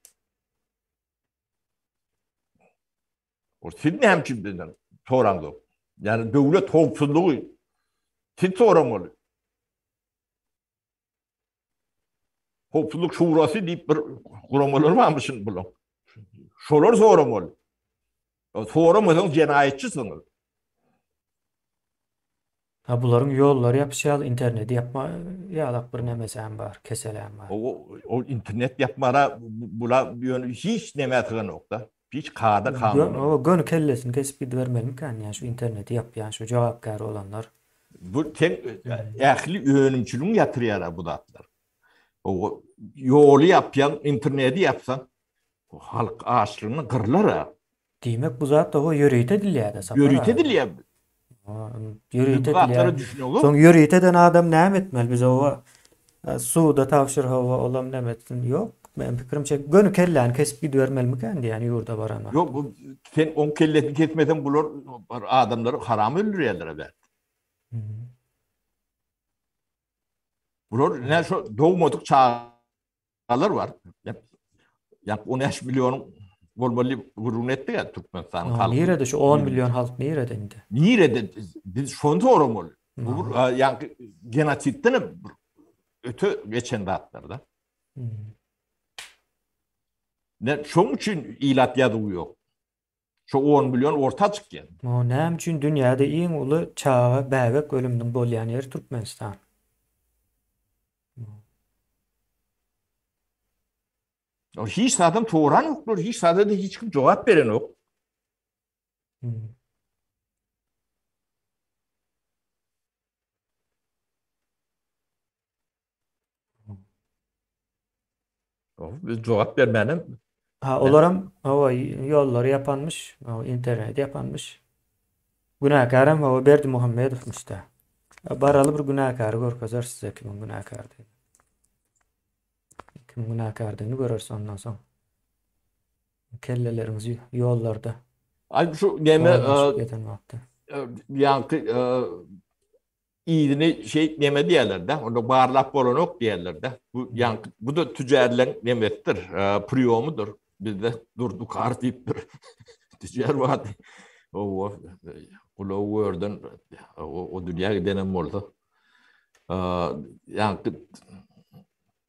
O siz näme üçin diýen sorandy? Yani devlet hukukçuluğu siz soramaly. Hukukçuluk şurası diýip bir guramalar varmışyň bulan. Şolar soramaly. Soramasaň jenaýetçisiňiz. Buların yolları yapışal, interneti yapma ýalak bir nemesem bar, keselem bar. O internet yapmara bula hiç neme atgan ýok-da. Hiç kağıda kanun. O gönü kellesini kesip vermelim kan yani şu interneti yapyan şu cevapkar olanlar. Bu ähli öňümçülüğün ýatyrýar bu datlar. O ýoly yapyan, interneti yapsan o halk aşlygyny gırlar. Diýmek bu zat da o ýöreýt edilýär da sapara. Ýöreýt edilýär. Yürüyüt Bu edil hakları ya. düşünüyor. Soň yürüyüt eden adam näme etmeli bize o suda tavşır hava olam demetsin. Yok. Ben fikrimçe gönü kelläni kesip gidivermelmiken yani yurda baran Yok wagt. bu sen on kelletini kesmeden bular adamları haram öldürüyorlar be. Bular ne şu doğmadık çağlar var. Ya 13 milyon bolmaly gurrun etti ya Türkmenistan halkı. Nirede şu 10 milyon halk nirede indi? Nirede biz şonda oramol. Bu yani genotipten öte geçen dağıtlarda. Ne şoň üçin ilat ýadygy yok. Şu 10 milyon orta çıkýan. Näme üçin dünýäde iň uly çağa bäbek ölümden bolýan ýer Türkmenistan. Hiç adam toğran yoktur. Hiç sadece hiç kim cevap veren yok. Biz cevap vermenim. Olaram hava yolları yapanmış, o internet yapanmış. Günahkarım hava Berdi Muhammedov'muş da. Baralı bir günahkarı gorkazar size kimin günahkarı diye. Kim günahkardığını görürse ondan sonra. Kellelerimiz yollarda. Ay şu neme Giden vakti. yankı iyini şey neme diyorlar da. Onu bağırlap bolan ok diyorlar da. Bu yankı bu da tüccarların nemettir. Priyomudur. Biz de durduk artıyıptır. Tüccar vardı. O Kulağı o dünya gidenen oldu. Yankı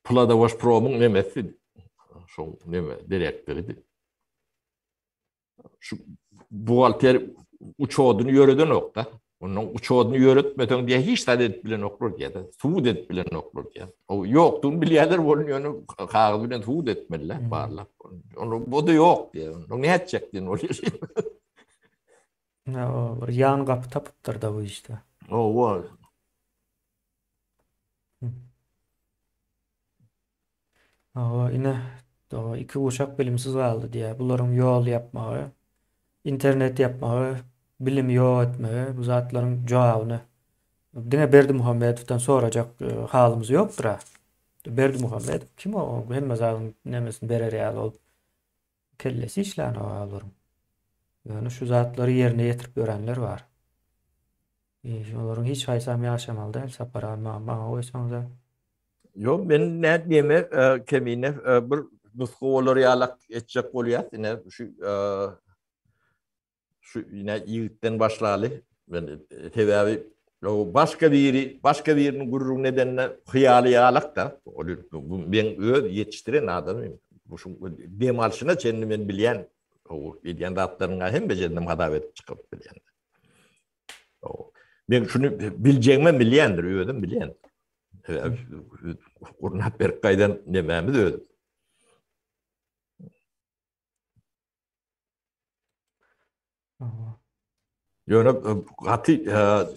Plada Wash Pro'nun nemesi. Şu neme direktörüydü. Şu buhalter uçağını yöreden nokta. Onun uçağını yöretmeden diye hiç tadı et bilen okur diye de. Tuğud et bilen okur diye. O yoktuğunu bilýärler onun yönü kağıt bilen tuğud etmeliler. Barlap. Onu bu da yok diye. Onu ne edecek diye. O yan kapı tapıptır da bu işte. O var. O yine o iki uşak bilimsiz kaldı diye. Bunların yol yapmağı, internet yapmağı, bilim yol etmeyi, bu zatların cevabını. Dine Berdi Muhammedov'dan soracak halimiz yoktur ha. Berdi Muhammed kim o? Hem zalın nemesin berer ýaly olup kellesi işläni o alırım. Yani şu zatları yerine getirip görenler var. Onların hiç haysam yaşamalı değil. Sapara bana oysanıza. Yok ben ne diyeme kemine bir nusku olur yalak etcek bolýar. Yine şu yine yiğitten başlaly. Ben tedavi o başka birinin gururun nedenine hıyali yalak da ben yetiştiren adamım. Bu şu demalşına kendimi bilýän o bilýän datlaryňa hem bejendim hadavet çıkıp bilýän. O ben şunu biljeğime bilýändir, öýdüm bilýän. Gurnap Berkay'dan nememi de ödüm. Yani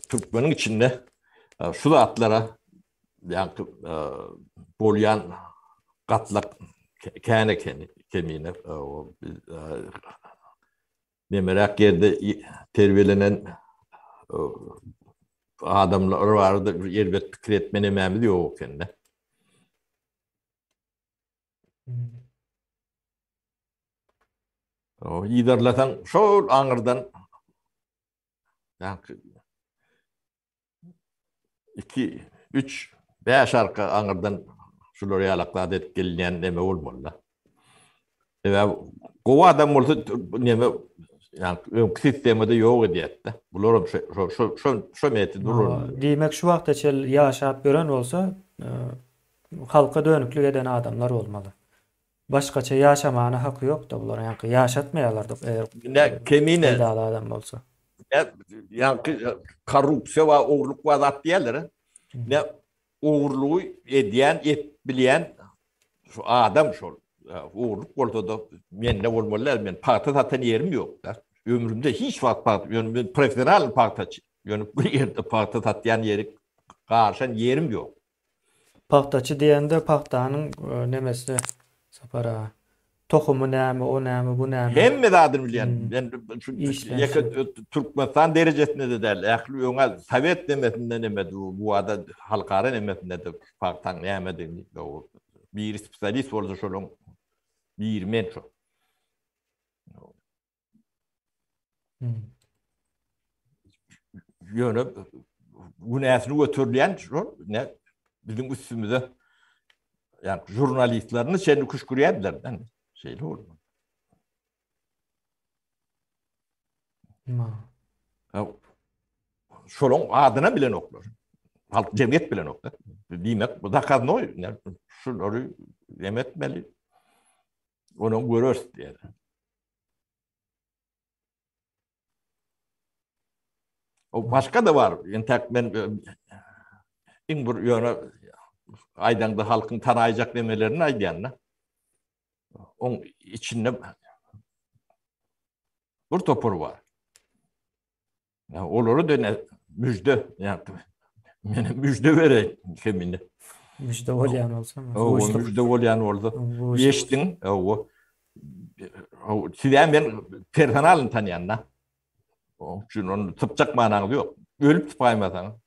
Türkmenin içinde şu da atlara yani bolyan katlak kene kemiğine nemerak yerde terbiyelenen adamlar vardı elbet fikir etme nememi diyor o kendine. O yidarlatan şol aňyrdan yani 2 3 5 arka aňyrdan şular ýalaklar edip gelýän neme bolmaly. Ve gowa adam bolsa neme yani sistemde ýok edýär. Bular şu meti durur. Diýmek şu wagtda çel ýaşap gören bolsa halka dönüklük eden adamlar olmalı. Başkaça yaşamana hakkı yok da bunlara yani yaşatmayalardı eğer Ne kemine faydalı adam olsa. Yani korrupsiya ve oğurluk var zat diyorlar. Ne oğurluğu ediyen, bilyen şu adam şu oğurluk oldu da men ne olmalılar men parti zaten yerim yok da. Ömrümde hiç vakit parti, ben profesyonel partiçi. Yani bu yerde parti zaten yeri karşın yerim yok. Pahtaçı diyende pahtanın nemesi sapara tohumu näme, o näme, bu näme. Hemme de adım bilen. Hmm. Ben şu İşlenşi. Türkmenistan derecesinde de derler. Ähli öňe Sovet demetinden emedi bu ada halkara nemetinde de faktan näme o bir spesialist bolsa şolun bir menço. Hmm. Ýöne bu näsini götürleýän şol ne bizim üstümüze yani jurnalistlerini seni kuşkurýarlar. Yani şeyle oldu. Ma. Ha, şolun adyna bilen oklar. Halk cemiyet bilen oklar. Diýmek bu da kadnoy. Yani şolary demetmeli. Onu görürs diýer. O başka da var. Entek men in bir ýöne aýdanda halkyň tanaýjak demelerini aýdýanna. Onun içinde bir topur var. Ya olary döne müjde yani mene müjde bereyim kemine. Müjde bolýan bolsa, O boşluk. müjde bolýan oldu. Boşluk. Yeştin o sizden ben personalını tanıyanna. O üçün onu tıpçak manağı yok. Ölüp tıpaymadan.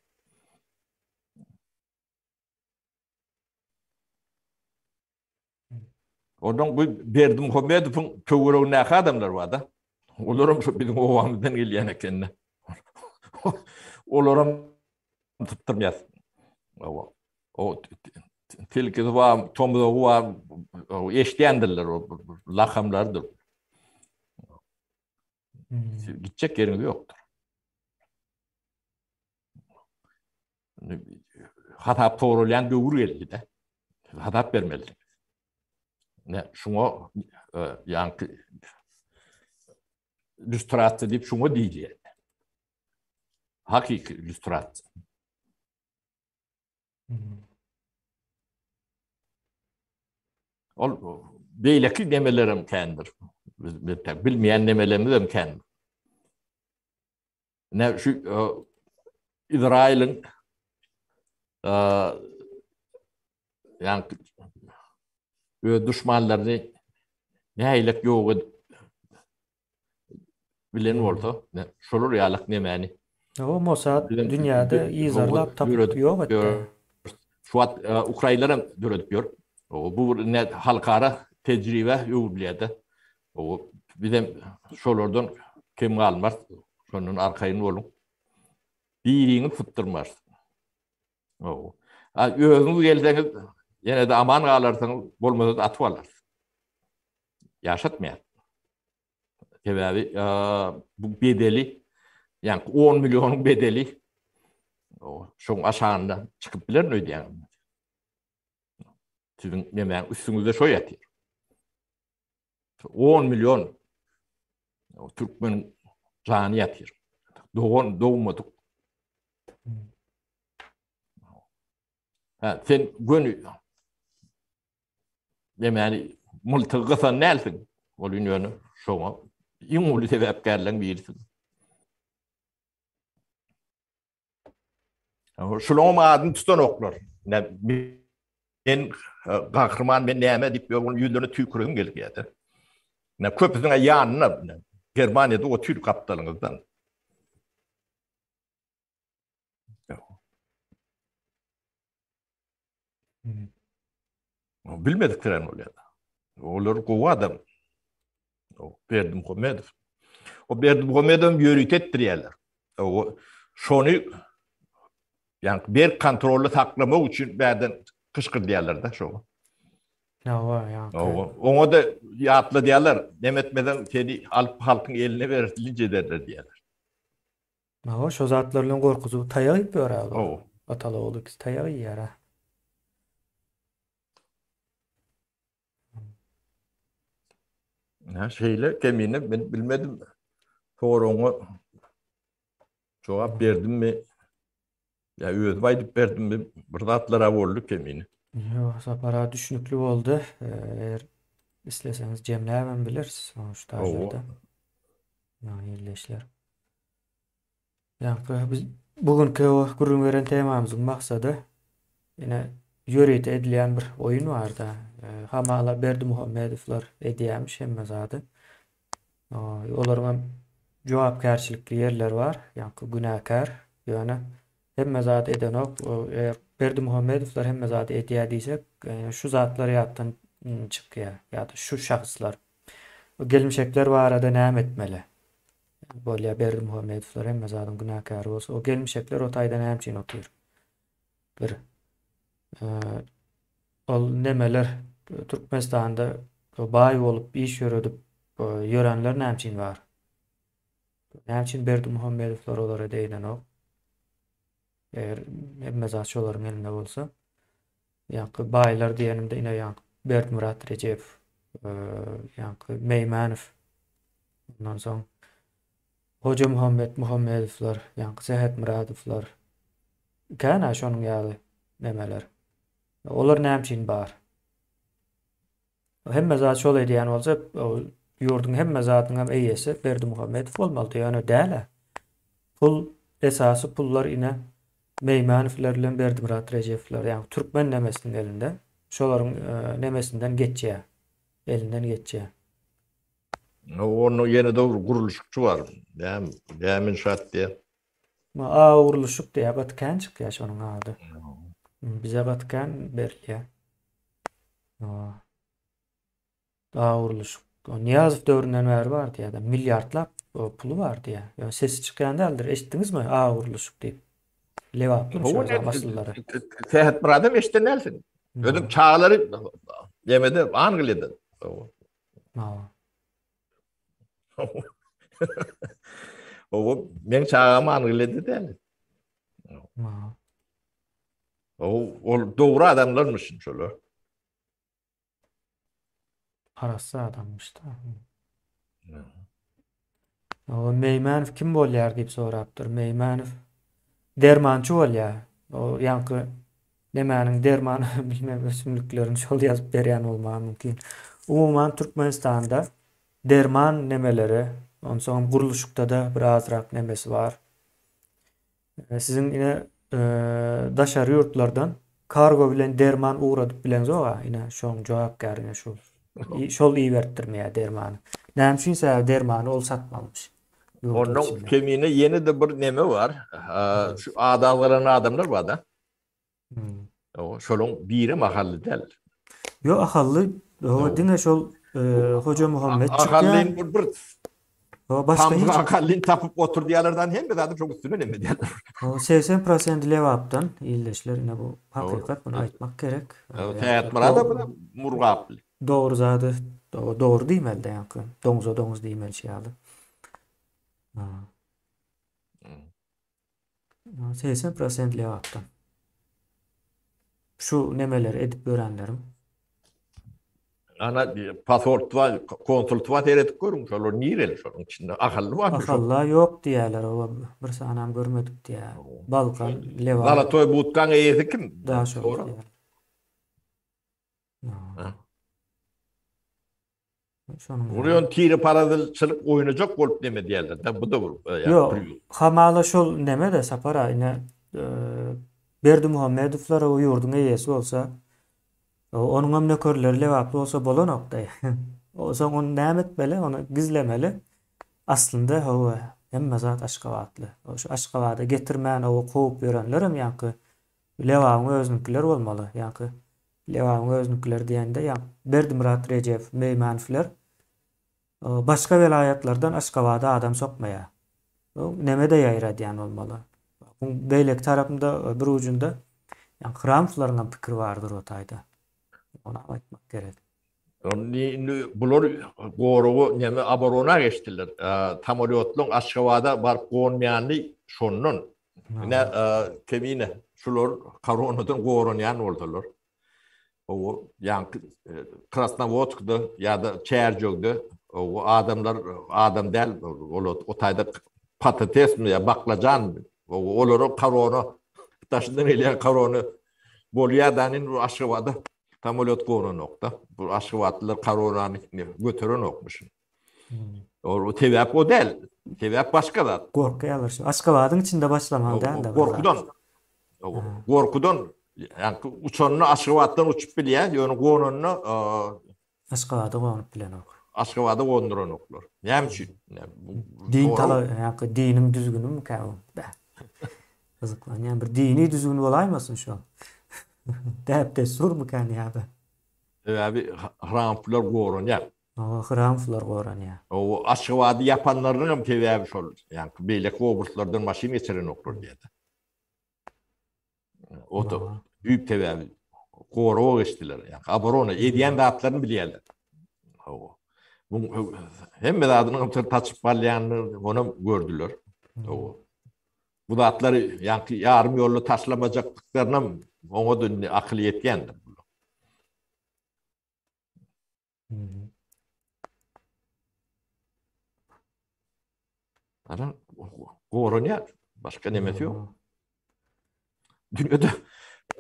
Oradan bu Berdim Muhammedov'un köwüreğine adamlar var da. Olaram şu bizim ovamızdan gelýän ekenne. Olaram tutturmaz. O tilkisi var, tomda var, o eşdeýändirler o lakamlardır. Hmm. Gidecek yeriniz yoktur. Hatap doğrulayan dövür geldi de. Hatap vermeli. Ne şuna yani illüstratı deyip şuna diyeceğiz. Hakiki illüstratı. Hmm. O beyleki demelerim kendir. Bilmeyen demelerimiz de kendir. Ne şu İsrail'in yani düşmanlarını ne haylak yok bilen oldu. Şolur yalak ne mani. O Mossad Bilen dünyada izarlap tapıp yok hatta. Şu an Ukraynalara döredip o bu ne halkara tecrübe uyguladı. O bizim şolordan kim kalmaz. Şonun arkayını olun. Birini tutturmaz. O. Özünüz gelseniz yine de aman kalarsanız bolmasa da atıp alar. Yaşatmayan. Sebebi bu bedeli yani 10 milyonun bedeli o şoň aşağında çıkıp biler mi ödeýän? Sizin yemeğin üstünüzde şo ýatyr. 10 milyon o Türkmen jany ýatyr. Doğmadyk. Ha, sen gönü yemeğini multygysan nälsin? Ol ýöne şoňa iň uly sebäpkärliň birisi. Şolong adyny tutan oklar. Ben gahrman ben näme diýip ýolun ýüzlerine tüýkürgim gelýärdi. Köpüsüne ýanyna Germaniýada o Türk kapitalyňyzdan. Bilmediklerini bolýar. Olar gowy adam. O Berdim Muhammedov. O Berdim Muhammedov ýörüt etdirýärler. O şonu yani bir kontrolü saklamak üçün bäden kışkırdyarlar da şo. Ya var ya. Ona da ýatly diýerler. Demetmeden seni alıp halkyň eline berdilince derler diýerler. Ma şo zatlaryň gorkuzy taýak ýyp ýörer. O. Ataly oğlu ki taýak ýýär. Ya şeyle kemine ben bilmedim. Soruňa jogap berdim mi? Ya özüm aýdyp berdim mi? Bir zatlara boldy kemine. Yo, sapara düşünükli boldy. Eğer isleseňiz jemläbem biliriz. Sonuçta hazırda. Yani illeşler. Yani biz bugünkü o gurrun veren temamızın maksady yine ýöret edilen bir oyun var da. Hamala Berdimuhamedowlar edýärmiş hemme zady. Olaryň jogapkärçilikli yerler var. Ýa-ni günäkär. Ýöne hemme zady edenok. Eger Berdimuhamedowlar hemme zady edýär diýsek, şu zatlar ýatdan çykýar. Ýa-da şu şahslar. O gelmişekler barada näme etmeli? Bolýa Berdimuhamedowlar hemme zadyň günäkäri bolsa, o gelmişekler o taýda näme üçin otyr? Bir ol nemeler Türkmenistanda baý bolup iş ýöredip ýörenler näme üçin bar? Näme üçin Berdimuhamedowlar olara deýlen ok? Eger hemme zat şolaryň elinde bolsa, ýa-ni baýlar diýenimde ine ýa-ni Berdimurat Rejew, ýa-ni Meýmanow, ondan soň Hoca Muhammedowlar, ýa-ni Sehet Muradowlar. Kana şonuň ýaly nemeler. Olar näme üçin bar? Hemme zat şol edýän bolsa, ýurdun hemme zatyň hem eýesi Berdimuhamedow bolmaly. Ýöne däle. Pul esasy pullar ine Meýmanowlar bilen Berdimurat Rejewler, ýa-ni türkmen nemesiniň elinde. Şolaryň nemesinden geçýär. Elinden geçýär. Onu yeni de guruluşçu var. Demin şart diye. Uruluşuk diye Batkan çykýar şonuň ady. Bize Batkan berýär. Uruluşuk. O Niyazow döwründen bäri bar diýär. Milliardlap pulu bar diýär. Ýa sesi çykýandalyr. Eşitdiňizmi? Uruluşuk diýip. Lewaply şu başlyklary. Sehet Muradym eşitdenelsin. Özüm çağlary yemede Angliyada. O men çağama Angliyada däl. O doğru adamlarmışsın şöyle. Arası adammış da. O Meýmanow kim bolýar diýip sorapdyr. Meýmanow dermançy bolýar. O ýa-ni nemäniň dermany bilmem ösümliklerini şol ýazyp berýän bolmagy mümkin. Umuman Türkmenistanda derman nemeleri, ondan soň guruluşukda da bir azrak nemesi var. Sizin ine daşary ýurtlardan kargo bilen derman uğradyp bilen zoga ine şoň jogapkärine şol. Şol iýertdirmeýär dermany. Näme üçin sebäp dermany ol satmalmış. Onun kemiğine yeni de bir neme var. Şu adamların adamlar var da. O şolun biri mahalli del. Yo ahallı o dine şol Hoca Muhammed çykýar. Ahallin bir O başga hiç ahallin tapıp otur diýerlerden hem de çok üstüne neme diýerler. o 80% lewapdan illeşler ine bu hakykat bunu aýtmak gerek. Sehet Muradym murgaply. Doğru zady. Doğru diýmeli de ýa-ni. Doňuza doňuz diýmeli şeýle. 80% lewapdan. Şu nemeler edip görenlerim. Ana pasort var, konsult var eretip görün. Şolor nireli şolun içinde ahallı var mı? Akalla yok diýerler. O bir sanam görmedik diýär. Balkan, Lewap. Galatoy butkan eýesi kim? Daha şol diýär. Buraya tiri paradılçılık oynayacak bolup neme diýerler da bu da bu. Yok, hamala şol neme de sapara ine Berdimuhamedowlar o ýurduň eýesi bolsa, onuň hem nökerleri lewaply bolsa bolanok da. O soň onu näme etmeli, onu gizlemeli. Aslında o hemme zat Aşgabatly. O şu Aşgabatda getirmän o gowy berenler hem ýa-ni lewabyň özünkiler bolmaly. Ýa-ni lewabyň özünkiler diýende ýa Berdimurat Rejew, Meýmanowlar başga welaýatlardan Aşgabatda adam sokmaýar. O neme de ýaýra diýen bolmaly. Bu beýlek tarapynda bir ucunda ýa Hramowlaryň pikir bardyr o taýda. Onu aýtmak gerek. Bular gorugu neme aborona geçtiler. Tamolyotluň Aşgabatda barıp gonmaýanly şonun. Ine kemine şular koronadan gorunýan boldylar. O ýa Krasnovodskda ýa-da Çerjogda o adamlar adam däl o taýda patates mi ýa baklajan olary korona taşyndan elýär korona bolýardaň Aşgabatda tamolyot gorunokda. Bu Aşgabatlylar koronany göterenokmuş. O tebäp o däl. Tebäp başga da. Gorkaýarlar. Aşgabatyň içinde başlamaly däl de. Gorkudan Yani uçanını Aşgabat'tan uçup bilýär, ýöne gonanny Aşgabatda gonyp bilen ok. Aşgabatda gonduran oklar. Näme üçin? Din Doğru. tala, ýa-ni dinim düzgünüm käbir. Kızıklan. Yani bir dini düzgün olaymasın şu an. Däp de surmu kan ýa-da. Abi hramplar goran ya. Hramflar goran ya. O Aşgabat'ı yapanlardan hem tebebi şol. Yani beýlek oburtlardan maşyn geçiren oklar diýdi. O da büyük tebebi. Goro geçtiler. Yani aborona edýän zatlaryny bilýärler. O. Bu hem adyny taçyp balýanyny onu gördüler. O. Bu zatları yani yarım yollu taşlamajaklıklarına ona dönüp akıl yetgendir. Ana goran ya. Başka nemesi yok. Dünyada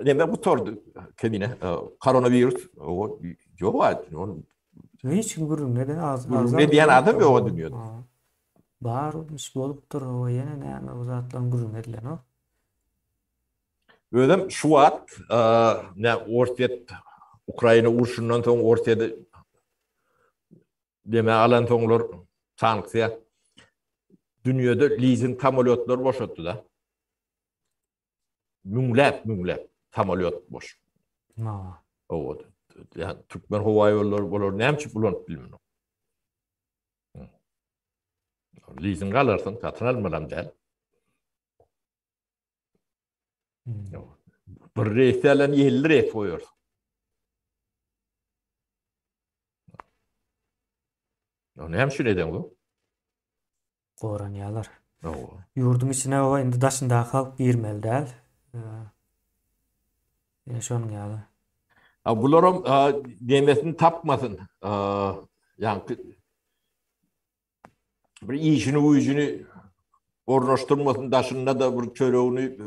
neme bu tordu kendine koronavirüs o yok var. Onun Hiç gurur neden az ne diyen adam yok o dünyada. Barmış bolupdyr o ýene näme o zatlaryň gurur edilen o. Ödem Şubat ne ortet Ukraina urşundan soň ortada deme alan soňlar sanksiýa dünyada leasing samolyotlar boşatdy da. Müňläp samolyot boş. O yani Türkmen hava yolları bolar näme bulan bilmem. Leasing alarsan satın almadan däl. Bir reýselen 50 reýs goýar. Näme şunu eden bu? Goran ýalar. O. Yurdum içine o indi daşynda halk girmeli däl. Ýene şonuň ýaly. Bularam demesini tapmasın. Yani bir işini uyucunu ornaştırmasın daşında da bir çöreğini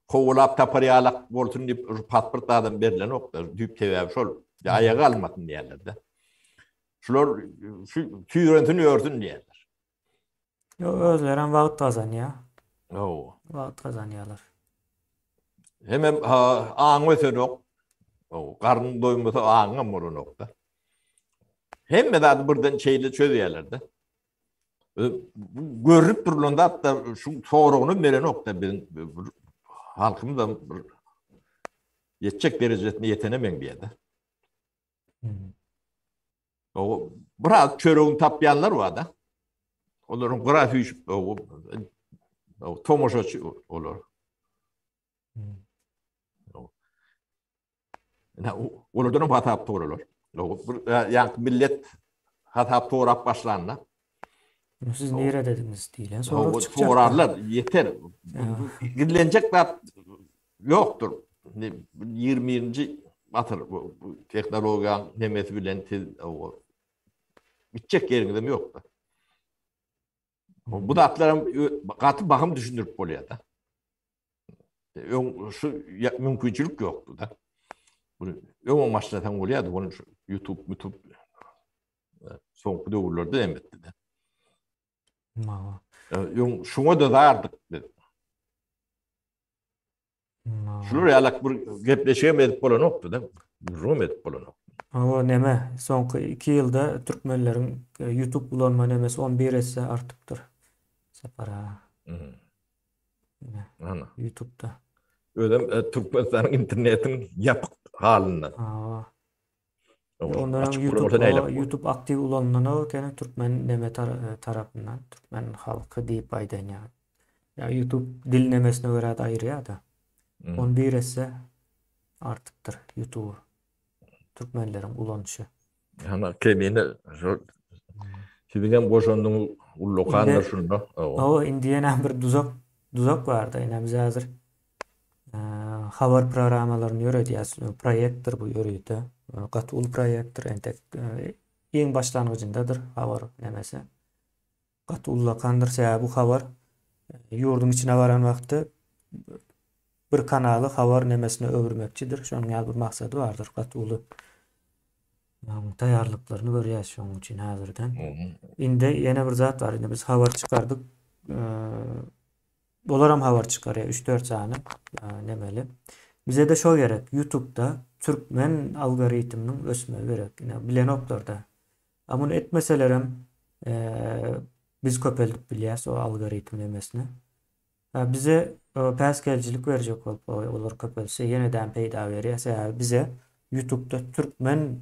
kovulap taparıyalak bolsun deyip pasport adam berilen oklar. Düp tebebi şol. Ayağa almasın diýerler de. Şular şu tüýrentini örsün diýerler. Özlerem wagt gazanýar. O. Wagt gazanýarlar. Hemen aňy ösönok. O karnın doymasa aňa moru nokta. Hemme de birden şeyle çözýärler de. Görüp durulanda hatta şu soruğunu veren nokta benim halkım da yetecek derecesine yetenemeyen bir yerde. O biraz çöreğini tapyanlar var da. Onların grafiği o tomoşaçı olur. Onlardan hata yaptı olur. Yani millet hata yaptı orap başlarına. Siz nere dediniz diýilen sonra çıkacak. Sorarlar yeter. Gidilenecek de yoktur. 20. atır bu teknolojiýa nemesi bilen o bitecek yerinde mi yok da. Bu da atlarım katı bakım düşündürüp bolýar da. Şu mümkünçülük yoktu da. Bunu öň maçlatan bolýardy. Bunu YouTube soňky döwürlerde emetdi de. Şuna da dardyk dedi. Şular ýalak bir gepleşeýem edip bolan okdy da. Rum edip bolan okdy. O neme soňky 2 ýylda türkmenleriň YouTube bulanma nemesi 11 esse artypdyr. Separa. Ana. YouTube'da. Ödem Türkmenistan'ın internetin yapık halinden. Ondan YouTube aktif olanlar o gene Türkmen neme tarapından Türkmen halkı diýip aýdanýar. Ya YouTube dil nemesine göre de aýrýar da. 11 esse artypdyr YouTube. Türkmenleriň ulanışı. Ana kemine Sizden boşandyň ullukanlar şunda. O indiýen bir duzak bardy. Ýene biz hazır habar programmalaryny ýöredýäs. Proýektdir bu ýöredýär. Gatul proýektdir. Entek iň başlangyjyndadyr habar nemesi. Gatullakandyr sebäbi bu habar ýurdun içine baran wagty bir kanaly habar nemesine öwürmekçidir. Şonuň bir maksady bardyr. Gatuly taýýarlyklaryny görýäs şoň üçin hazırdan. Indi ýene bir zat bar. Indi biz habar çykardyk. Bolaram habar çykarýar 3-4 sany nemeli. Bize de şo gerek. YouTube'da Türkmen algoritminin ösmesi gerek. Yine bilen oklarda. Ama etmeselerem biz köpeldip bilýäs o algoritm emesini. Bize päskeljilik berjek bolup olar köpelse yeniden peýda berýär. Bize YouTube'da Türkmen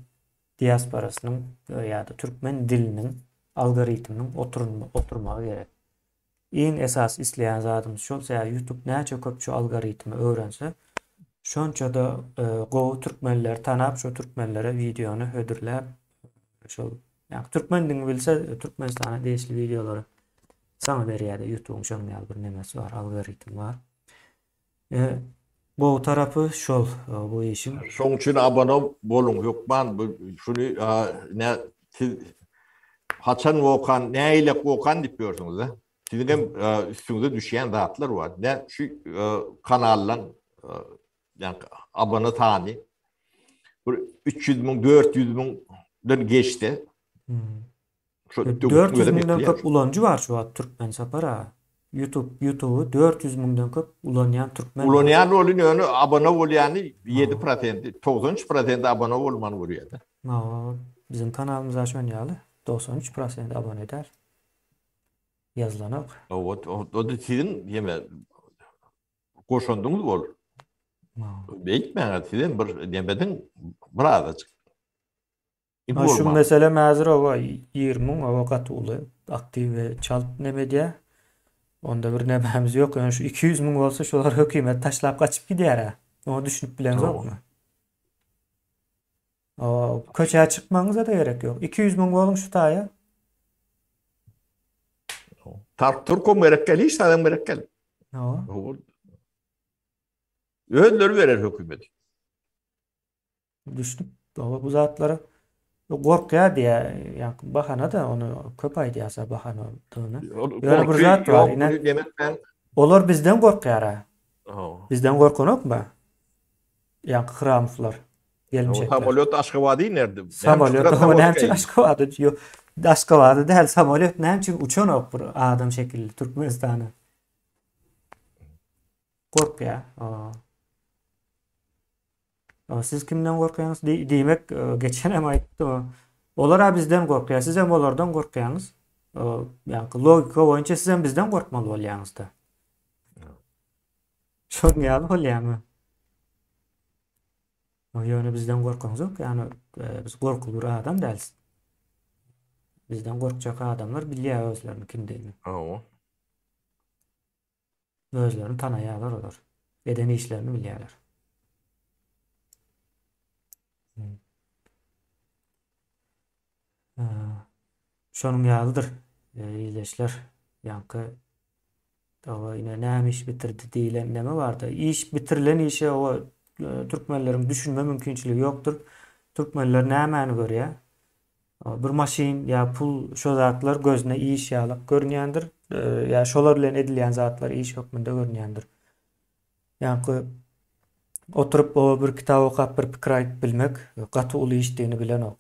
diasporasynyň ýa-da Türkmen diliniň algoritminiň oturmagy gerek. En esas isleýän zatymyz şol. YouTube näçe köp şu algoritmi öwrense, şonça da gowy türkmenler tanap şu türkmenlere videonu hödürläp şol. Yani Türkmen dilini bilse Türkmenistana değişli videoları sana berýär. YouTube'un şonuň ýaly bir nemesi var, algoritm var. Bu tarapy şol bu işin. Şoň üçin abone bolun. Ýokman şunu ne haçan wokan, näile wokan diýip ýörsiňiz da. Sizin hem üstüňize düşýän zatlar var. Ne şu kanallan yani abone tani bir 300 000 400 000'den geçti. Şu 400 000'den köp ulanjy var şu an Türkmen sapara. YouTube'u 400 000'den köp ulanýan Türkmen. Ulanýan bolýan ýöne abone bolýany 7%, 93% abone bolman görýär. Bizim kanalymyza şon ýaly 93% abone eder. Yazılanak. O da sizin ýeme goşandyňyz bol. Beýtmäňär sizin bir demedin birazajyk. Şu mesele mäzir owa 20 000 owa gatyly aktiv we çalp nemedýä. Onda bir nebämiz ýok. Yani şu 200 000 bolsa şolar hökümet taşlap kaçıp gider. Onu düşünüp bilen zokmy? Köçe çıkmaňyza da gerek ýok. 200 000 bolun şu taýa. Turkum gerekli, hiç adam gerekli. Ödülleri verir hükümet. Düşünüp bu zatlara gorkya diye yani bahana da onu köp aýdýasa bahana olduğunu. Yani bir zat var. Olar bizden gorkýar. Bizden gorkanokma? Yani Kıramuflar. Samolyot Aşgabat'ı nerede? Samolyot näçe Aşgabat'ı ýok. Aşgabat'ı däl samolyot näçe uçanok bir adam şekilli Türkmenistana. Gorkýar. Siz kimden gorkýaňyz? Diýmek geçenem aýtdy. Olar bizden gorkýar. Siz hem olardan gorkýaňyz. Yani logika boýunça siz hem bizden gorkmaly bolýaňyz da. Şoň ýaly bolýarmy? Ýöne bizden gorkaňyz ýok. Yani biz gorkulur adam dälsiz. Bizden gorkjak adamlar bilýär özlerini kimdigini. Özlerini tanaýarlar olar. Eden işlerini bilýärler. Şonuň ýalydyr. Ýyleşler ýanky owa ine näme iş bitirdi diýilen näme bardy? İş bitirilen işe owa türkmenleriň düşünme mümkinçiligi ýokdur. Türkmenler nämäni görýär? Bir maşin ýa pul şo zatlar gözüne iş ýalyp görünýändir. Ýa şolar bilen edilýän zatlar iş hökmünde görünýändir. Ýanky oturup o bir kitap okap bir pikir aýdyp bilmek gaty uly işdiğini bilen ok.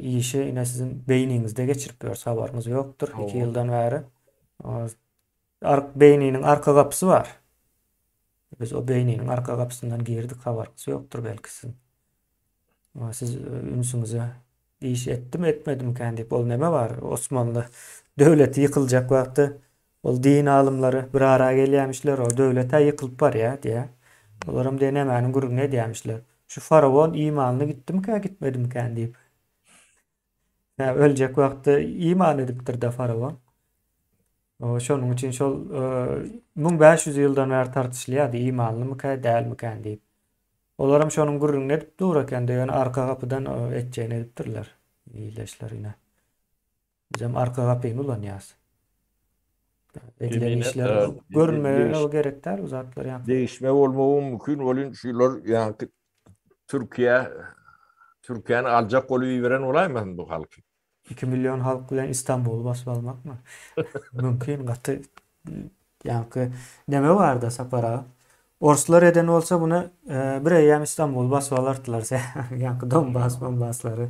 İşi ine sizin beyninizde geçirip ýör, sabarınız ýokdur. 2 ýyldan bäri. Beyniniň arka gapysy var. Biz o beyniniň arka gapysyndan girdik, habarynız ýokdur belki sizin. Siz ünsüňize iş etdim etmedim kendi bol neme var. Osmanlı döwleti ýykyljak wagty ol din alımları bir ara gelýämişler, o döwlete ýykylyp bar ýa diýe. Olaram denemäniň guruguna diýýämişler. Şu farawon imanly gitdimkä gitmedimkä diýip. Ya öljek wagty iman edipdir da farawon. Şonuň üçin şol 1500 ýyldan bäri tartışylýar imanlymykä dälmikä diýip. Olaram şonuň guruguna edip durarken de ýöne arka gapydan etjäni edipdirler. Ýyleşler ine. Bizim arka gapyny ulanýas. Edilen işler görünmeye gerekler uzatlar yani. Değişme olmağı mümkün olan şeyler yani Türkiye'nin alacak oluyu veren olay mı bu halk? 2 milyon halk bilen İstanbul'u basıp almak mı? Mümkün katı yani neme var da sapara. Orslar eden olsa buna bir eyyam İstanbul'u basıp alardılarsa yani Donbas, Bombasları.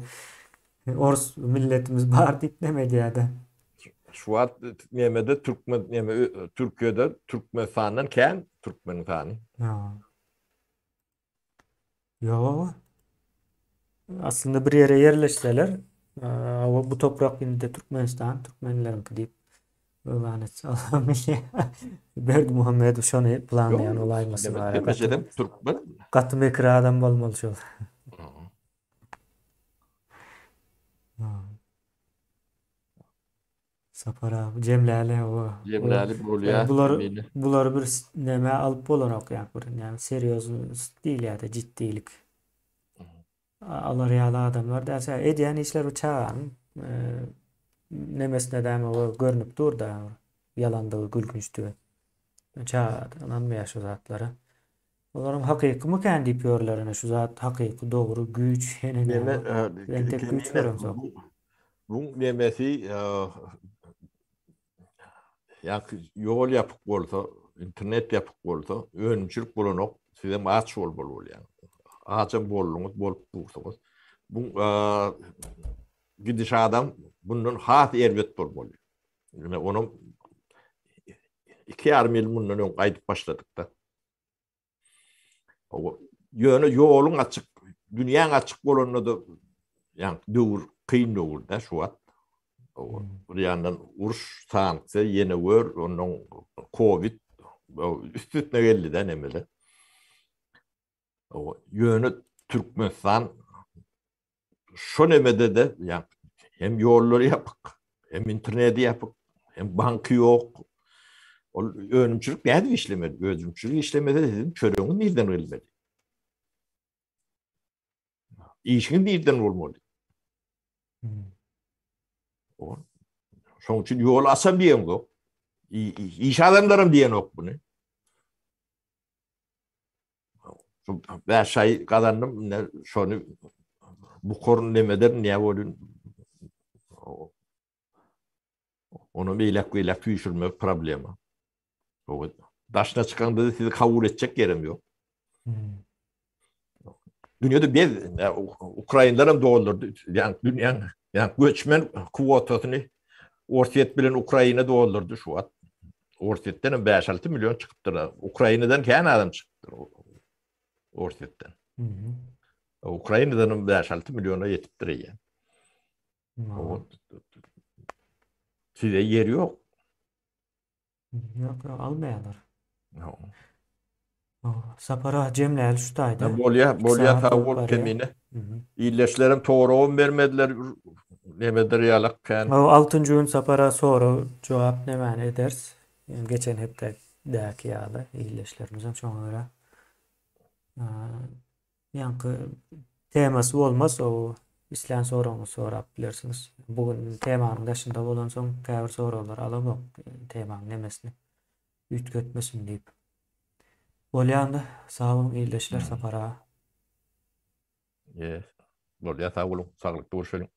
Ors milletimiz bar deyip demedi ya da. şu an Nemede Türkiye'de Türkmenistan'dan kän Türkmenistan. Ha. Yo, aslında bir yere yerleşseler, bu toprak yine Türkmenistan, Türkmenlerinki deyip lanet salam. Berdi Muhammed şonu planlayan Yok, olaymasın var. demesem Türkmen. Katı mekir adam bolmaly şol. Ha. Sapara, Cemleli o Cemlali Bolya bular emini. bular bir neme alıp bolan yani bir yani seriyoz değil ya da ciddilik. Alır yalı adamlar derse ediyen işler uçağın nemesine de o görünüp dur da yalandığı gülgünçtü. Çağdan anmaya şu zatları. Onların hakiki mi kendi yapıyorlarına şu zat hakiki doğru güç yine ne Neme o. Ben tek güç kemine görüyorum sok. bu nemesi ya yol yapıp bolsa, internet yapıp bolsa, öňçülük bolanok size maç bol yani. Ağaçın bolluğunuz bolup dursunuz. Bu gidiş adam bunun hat erbet bolmaly. Yani onun 2,5 yıl bundan ön qaydyp başladık da. O yönü yolun açık, dünyanın açık bolanına da yani dövür, kıyın dövür da şu an. O bir yandan uruş sanktse yeni vör, onun Covid üstüne geldi de nemeli. O yönü Türkmenistan şu nemede de yani hem yolları yapık, hem interneti yapık, hem bankı yok. O önümçülük nerede işlemedi? Özümçülük işlemedi dedim. Çöreğin nereden ölmedi? İşin nereden olmalı? O. Son için yol asam diyen yok. İş adamlarım diyen yok bunu. Ben şey kazandım. Şunu bu korun demeden niye olun? Onu bir ilak düşürme problemi. O daşına çıkan da sizi kabul edecek yerim yok. Dünyada bir Ukraynalarım doldurdu. Yani dünyanın yani göçmen kuvotasını Orset bilen Ukrayna doldurdu şu an. Orset'ten 5-6 milyon çıkıptır. Ukrayna'dan kendi adam çıktı. Orset'ten. Ukrayna'dan 5-6 milyona yetiptir yani. O size yer yok. Yok almayanlar. No. Sapara Cemlel şutaydı. Bolya 2 saat olup tavul araya. temine. İyileşlerim toğruğun vermediler. Nemedir yalak O 6. gün sapara soru cevap ne mani eders. Yani geçen hep de daki yağlı iyileşlerimizin çoğuna yankı teması olmaz o İslam sorunu sorap bilirsiniz. Bugün temanın başında olan son tevr sorular alamam temanın nemesini üst götmesin deyip. Olyanda sağ olun iyileşler sapara. Yes. Bolya tavulun sağlıklı olsun.